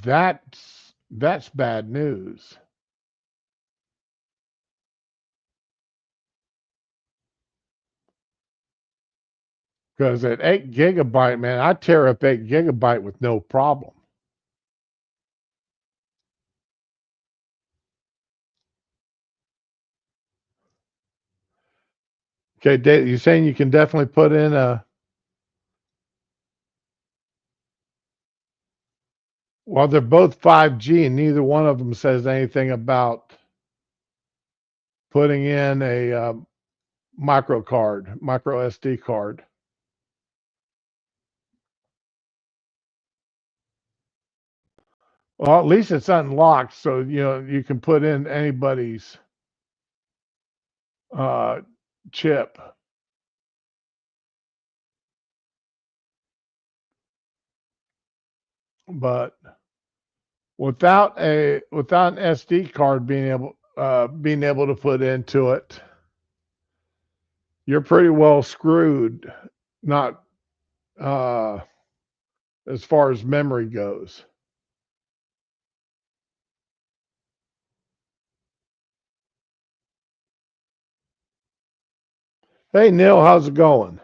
That's bad news. Because at 8 GB, man, I tear up 8 GB with no problem. Okay, Dave, you're saying you can definitely put in a. Well, they're both 5G, and neither one of them says anything about putting in a micro SD card. Well, at least it's unlocked, so you can put in anybody's chip. But without an SD card being able to put into it, you're pretty well screwed. Not as far as memory goes. Hey Neil, how's it going?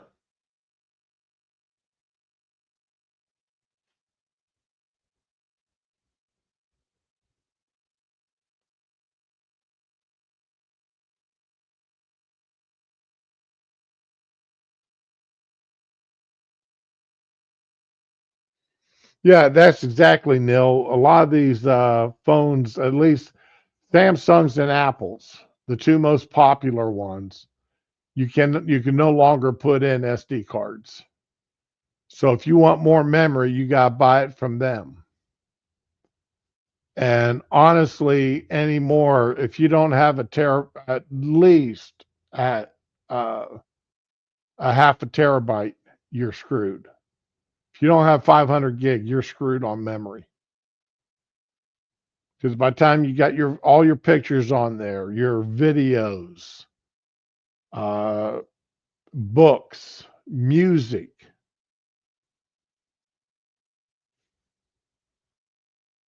Yeah, that's exactly, Neil. A lot of these phones, at least Samsungs and Apples, the two most popular ones, you can no longer put in SD cards. So if you want more memory, you got to buy it from them. And honestly, anymore, if you don't have at least at a half a terabyte, you're screwed. If you don't have 500 gig, you're screwed on memory. Because by the time you got all your pictures on there, your videos, books, music,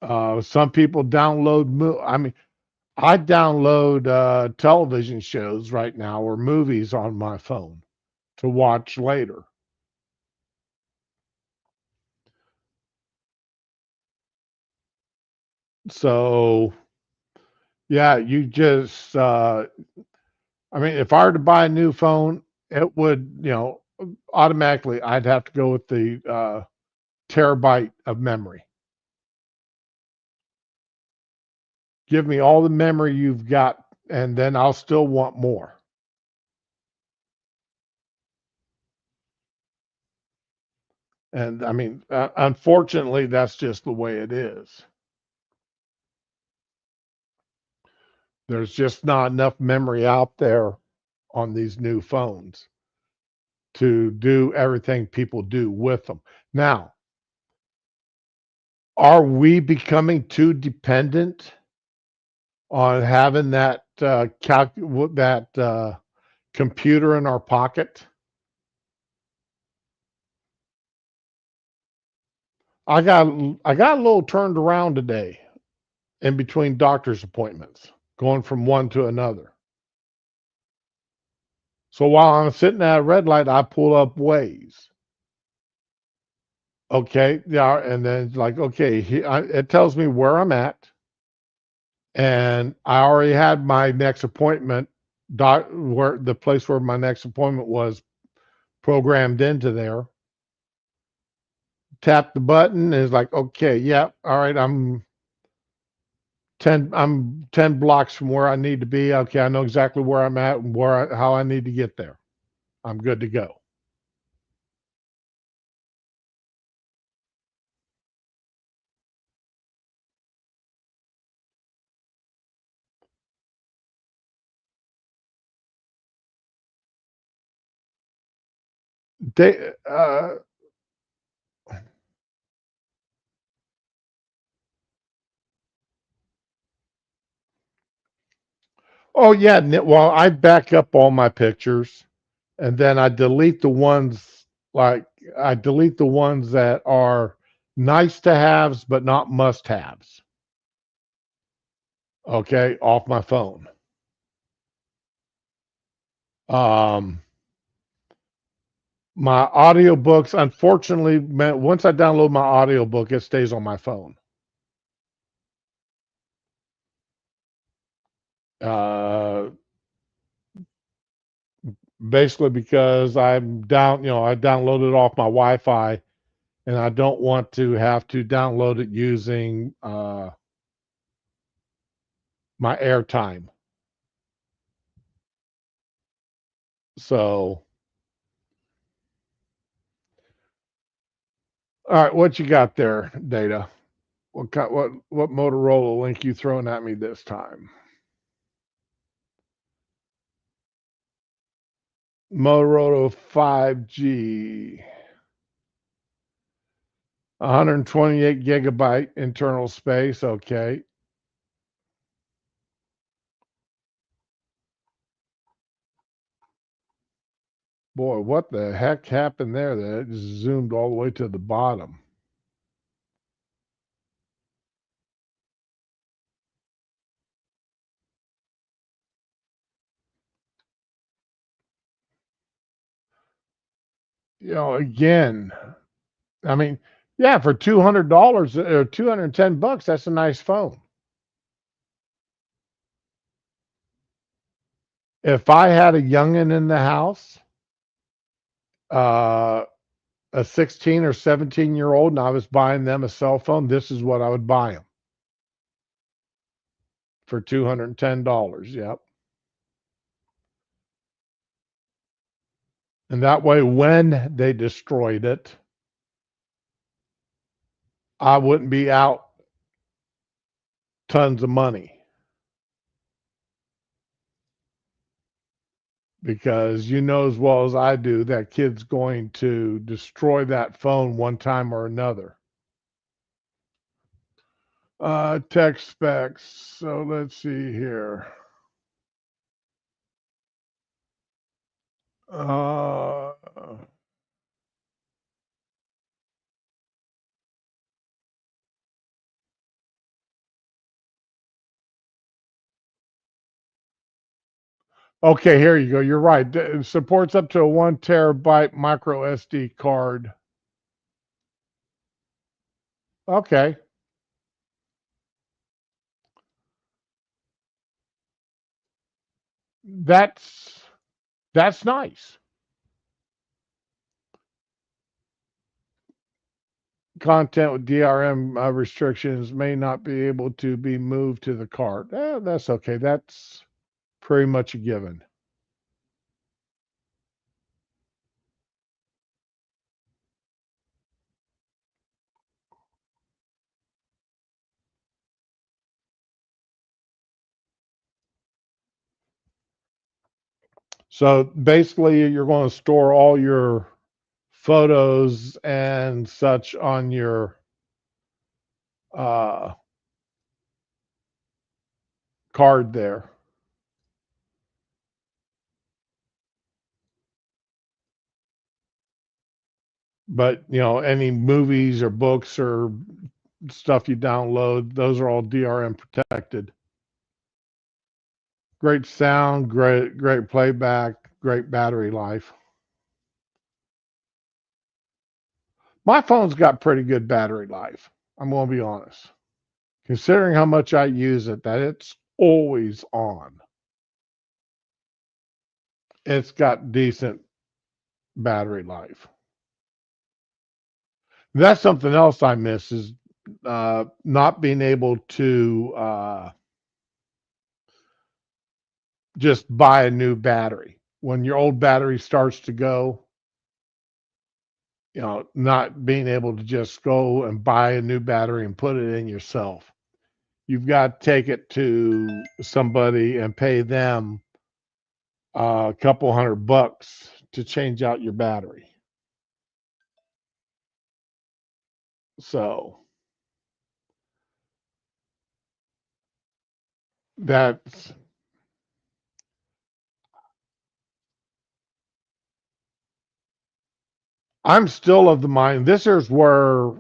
some people download. I mean, I download television shows right now or movies on my phone to watch later. So, yeah, you just, I mean, if I were to buy a new phone, it would, automatically I'd have to go with the terabyte of memory. Give me all the memory you've got, and then I'll still want more. And I mean, unfortunately, that's just the way it is. There's just not enough memory out there on these new phones to do everything people do with them. Now, are we becoming too dependent on having that computer in our pocket? I got a little turned around today in between doctor's appointments, going from one to another. So while I'm sitting at a red light, I pull up Waze. Okay, yeah, and then it's like, okay, it tells me where I'm at, and I already had my next appointment, where the place where my next appointment was programmed into there. Tap the button, and it's like, okay, yeah, all right, I'm 10 blocks from where I need to be. Okay, I know exactly where I'm at and how I need to get there. I'm good to go. They, Oh yeah, well, I back up all my pictures, and then I delete the ones like I delete the ones that are nice to haves but not must haves. Okay, off my phone. Um, my audiobooks, unfortunately, once I download my audiobook, it stays on my phone. Uh, Basically because I'm down, I downloaded it off my Wi-Fi, and I don't want to have to download it using my airtime. So, all right, what you got there, Data? What Motorola link you throwing at me this time? Motorola 5G, 128 gigabyte internal space. Okay. Boy, what the heck happened there? That it just zoomed all the way to the bottom. Again, I mean, yeah, for $200 or $210, that's a nice phone. If I had a youngin in the house, uh, a 16 or 17-year-old, and I was buying them a cell phone, this is what I would buy them for $210. Yep. And that way, when they destroyed it, I wouldn't be out tons of money. Because you know as well as I do that kid's going to destroy that phone one time or another. Tech specs. So let's see here. Uh, okay, here you go. You're right. It supports up to a 1 terabyte micro SD card. Okay. That's nice. Content with DRM restrictions may not be able to be moved to the cart. That's okay. That's pretty much a given. So basically, you're going to store all your photos and such on your uh, card there. But any movies or books or stuff you download, those are all DRM protected. Great sound, great playback, great battery life. My phone's got pretty good battery life. I'm going to be honest. Considering how much I use it, that it's always on. It's got decent battery life. That's something else I miss is not being able to just buy a new battery. When your old battery starts to go, not being able to just go and buy a new battery and put it in yourself. You've got to take it to somebody and pay them a couple $100 to change out your battery. So that's I'm still of the mind, this is where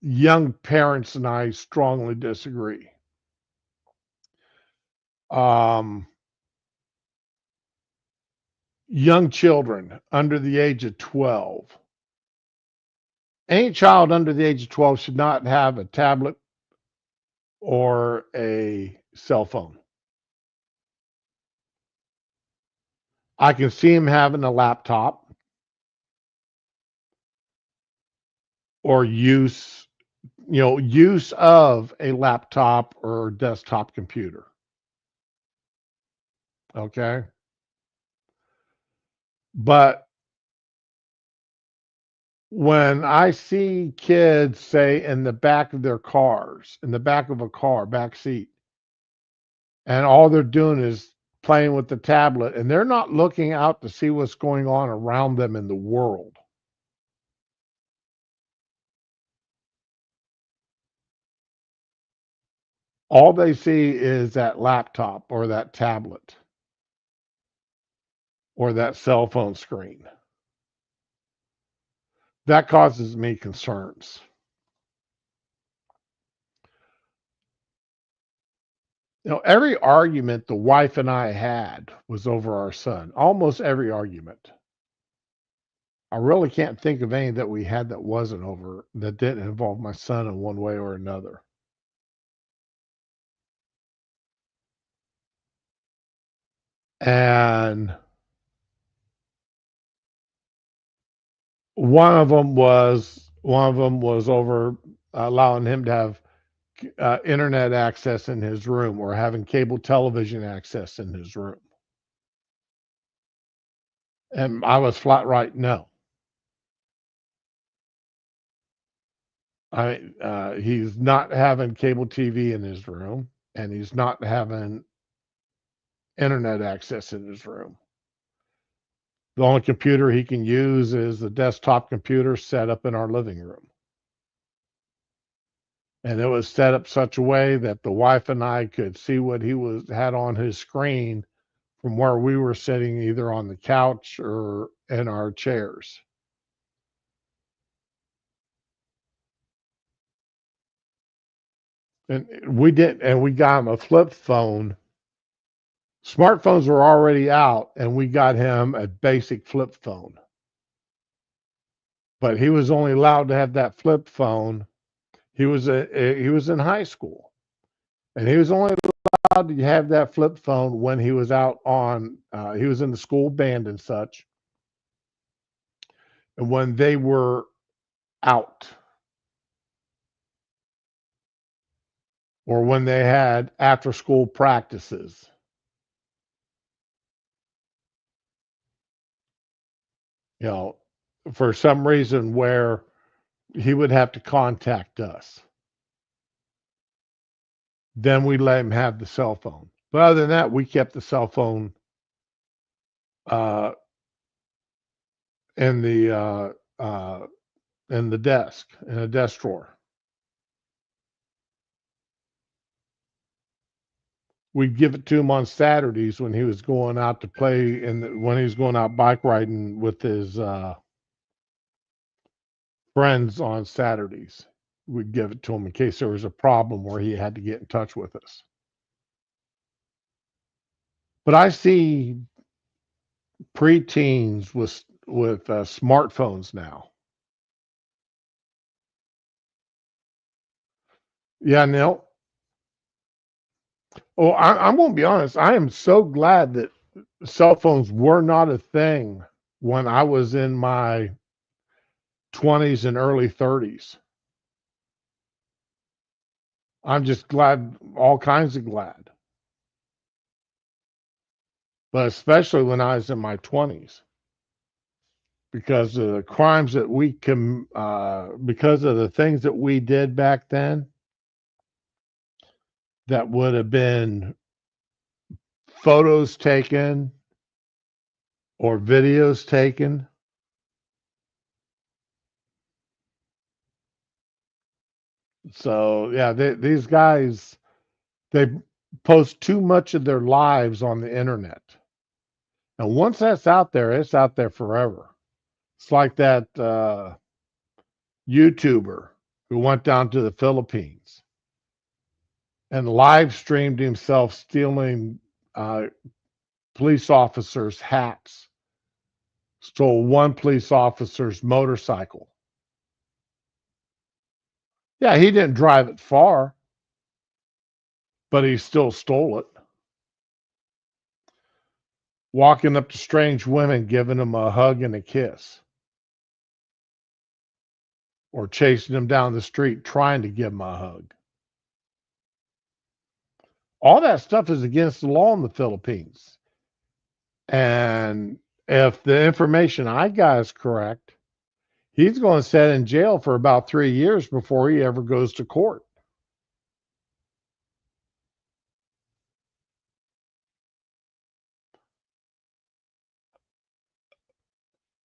young parents and I strongly disagree. Young children under the age of 12. Any child under the age of 12 should not have a tablet or a cell phone. I can see him having a laptop or use of a laptop or desktop computer. Okay. But when I see kids, say, in the back of their cars, in the back of a car, back seat, and all they're doing is playing with the tablet, and they're not looking out to see what's going on around them in the world. All they see is that laptop or that tablet or that cell phone screen. That causes me concerns. Every argument the wife and I had was over our son. Almost every argument. I really can't think of any that we had that wasn't over, that didn't involve my son in one way or another. And one of them was over allowing him to have internet access in his room or having cable television access in his room. And I was flat right no. He's not having cable TV in his room, and he's not having internet access in his room. The only computer he can use is the desktop computer set up in our living room. And it was set up such a way that the wife and I could see what he had on his screen from where we were sitting, either on the couch or in our chairs. And we got him a flip phone. Smartphones were already out, and we got him a basic flip phone. But he was only allowed to have that flip phone. He was in high school, and he was only allowed to have that flip phone when he was out on. He was in the school band and such, and when they were out, or when they had after school practices. For some reason where he would have to contact us. Then we let him have the cell phone. But other than that, we kept the cell phone in the desk, in a desk drawer. We'd give it to him on Saturdays when he was going out to play, and when he was going out bike riding with his friends on Saturdays. We'd give it to him in case there was a problem where he had to get in touch with us. But I see preteens with smartphones now. Yeah, Neil. Oh, I'm going to be honest. I am so glad that cell phones were not a thing when I was in my 20s and early 30s. I'm just glad, all kinds of glad. But especially when I was in my 20s. Because of the crimes that because of the things that we did back then, that would have been photos taken or videos taken. So, yeah, these guys, they post too much of their lives on the internet. And once that's out there, it's out there forever. It's like that YouTuber who went down to the Philippines and live streamed himself stealing police officers' hats, stole one police officer's motorcycle. Yeah, he didn't drive it far, but he still stole it. Walking up to strange women, giving them a hug and a kiss, or chasing them down the street trying to give them a hug. All that stuff is against the law in the Philippines. And if the information I got is correct, he's going to sit in jail for about 3 years before he ever goes to court.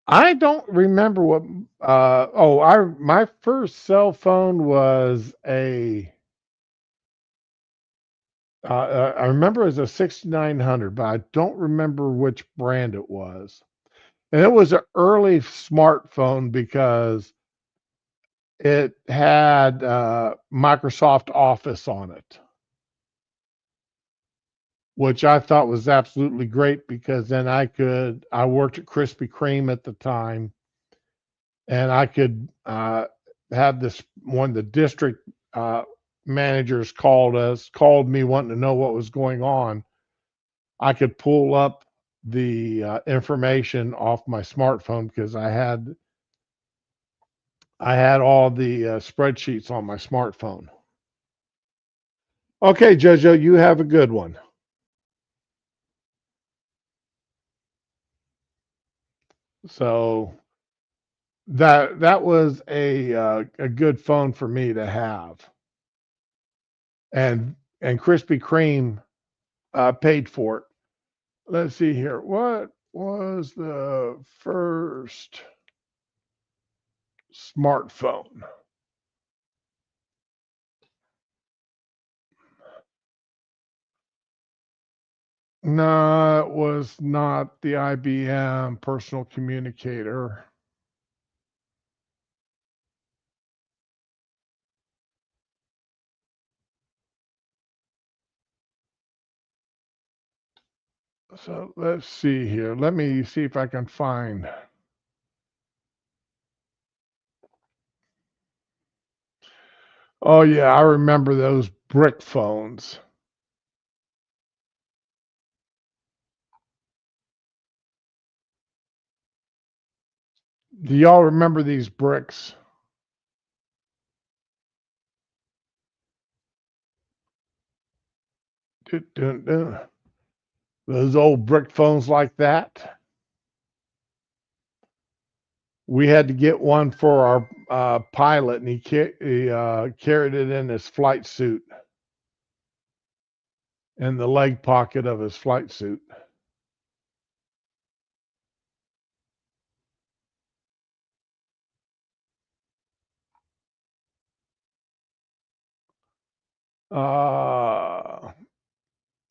I don't remember what. My first cell phone was a. I remember it was a 6900, but I don't remember which brand it was. And it was an early smartphone because it had Microsoft Office on it, which I thought was absolutely great because then I worked at Krispy Kreme at the time, and I could have this one of the district managers called me wanting to know what was going on. I could pull up the information off my smartphone because I had all the spreadsheets on my smartphone. Okay, Jojo, you have a good one. So that was a good phone for me to have, and Krispy Kreme paid for it. Let's see here. What was the first smartphone? No, it was not the IBM personal communicator. So let's see here. Let me see if I can find. Oh, yeah, I remember those brick phones. Do y'all remember these bricks? Dun, dun, dun. Those old brick phones like that. We had to get one for our pilot, and he carried it in his flight suit, in the leg pocket of his flight suit.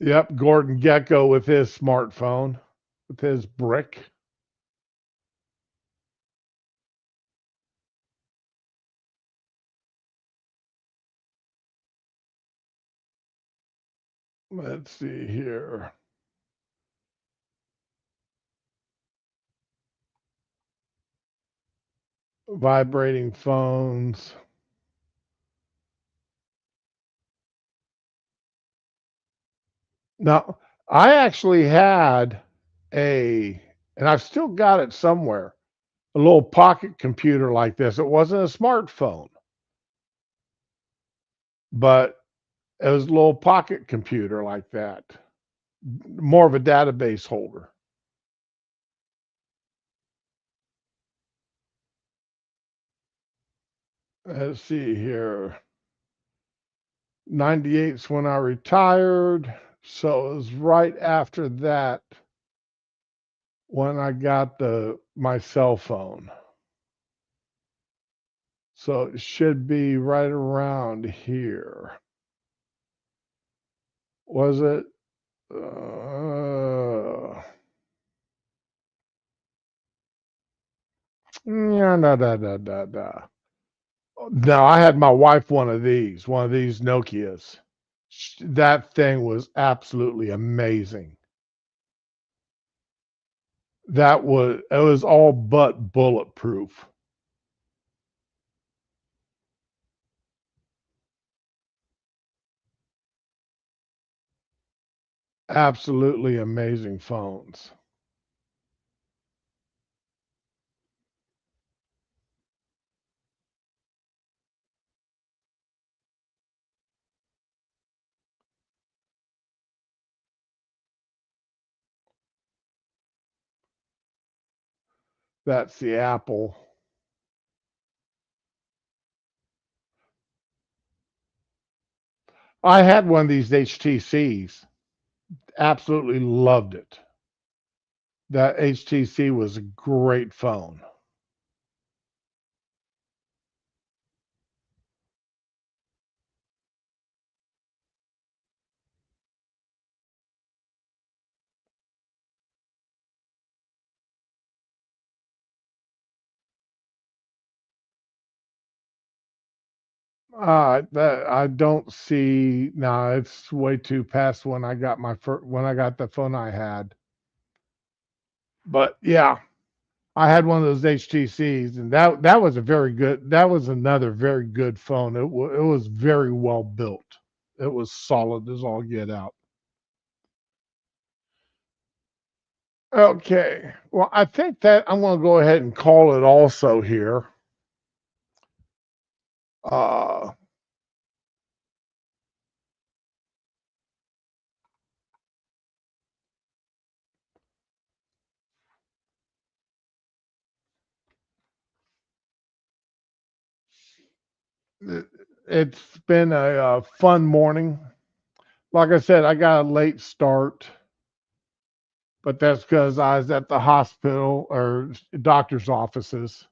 Yep, Gordon Gecko with his smartphone, with his brick. Let's see here. Vibrating phones. Now, I actually had and I've still got it somewhere, a little pocket computer like this. It wasn't a smartphone, but it was a little pocket computer like that, more of a database holder. Let's see here. 98 is when I retired. So it was right after that when I got my cell phone. So it should be right around here. Was it? Yeah, no, no, no, no, no. No, I had my wife one of these Nokias. That thing was absolutely amazing. It was all but bulletproof. Absolutely amazing phones. That's the Apple. I had one of these HTCs. Absolutely loved it. That HTC was a great phone. That I don't see. No, it's way too past when I got when I got the phone I had. But yeah, I had one of those HTCs, and that was a very good. That was another very good phone. It was very well built. It was solid as all get out. Okay, well, I think that I'm going to go ahead and call it also here. Uh, it's been a fun morning. Like I said, I got a late start, but that's because I was at the hospital or doctor's offices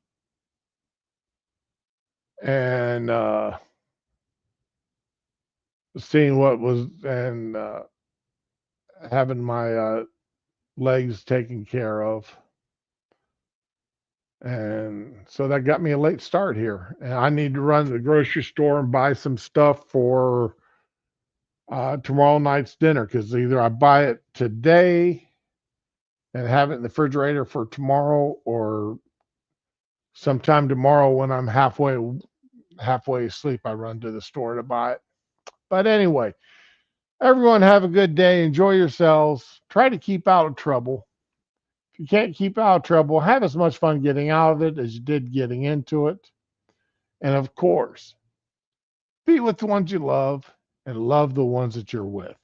and seeing what was and having my legs taken care of. And so that got me a late start here. And I need to run to the grocery store and buy some stuff for tomorrow night's dinner because either I buy it today and have it in the refrigerator for tomorrow, or sometime tomorrow when I'm halfway asleep, I run to the store to buy it. But anyway, everyone have a good day. Enjoy yourselves. Try to keep out of trouble. If you can't keep out of trouble, have as much fun getting out of it as you did getting into it. And of course, be with the ones you love and love the ones that you're with.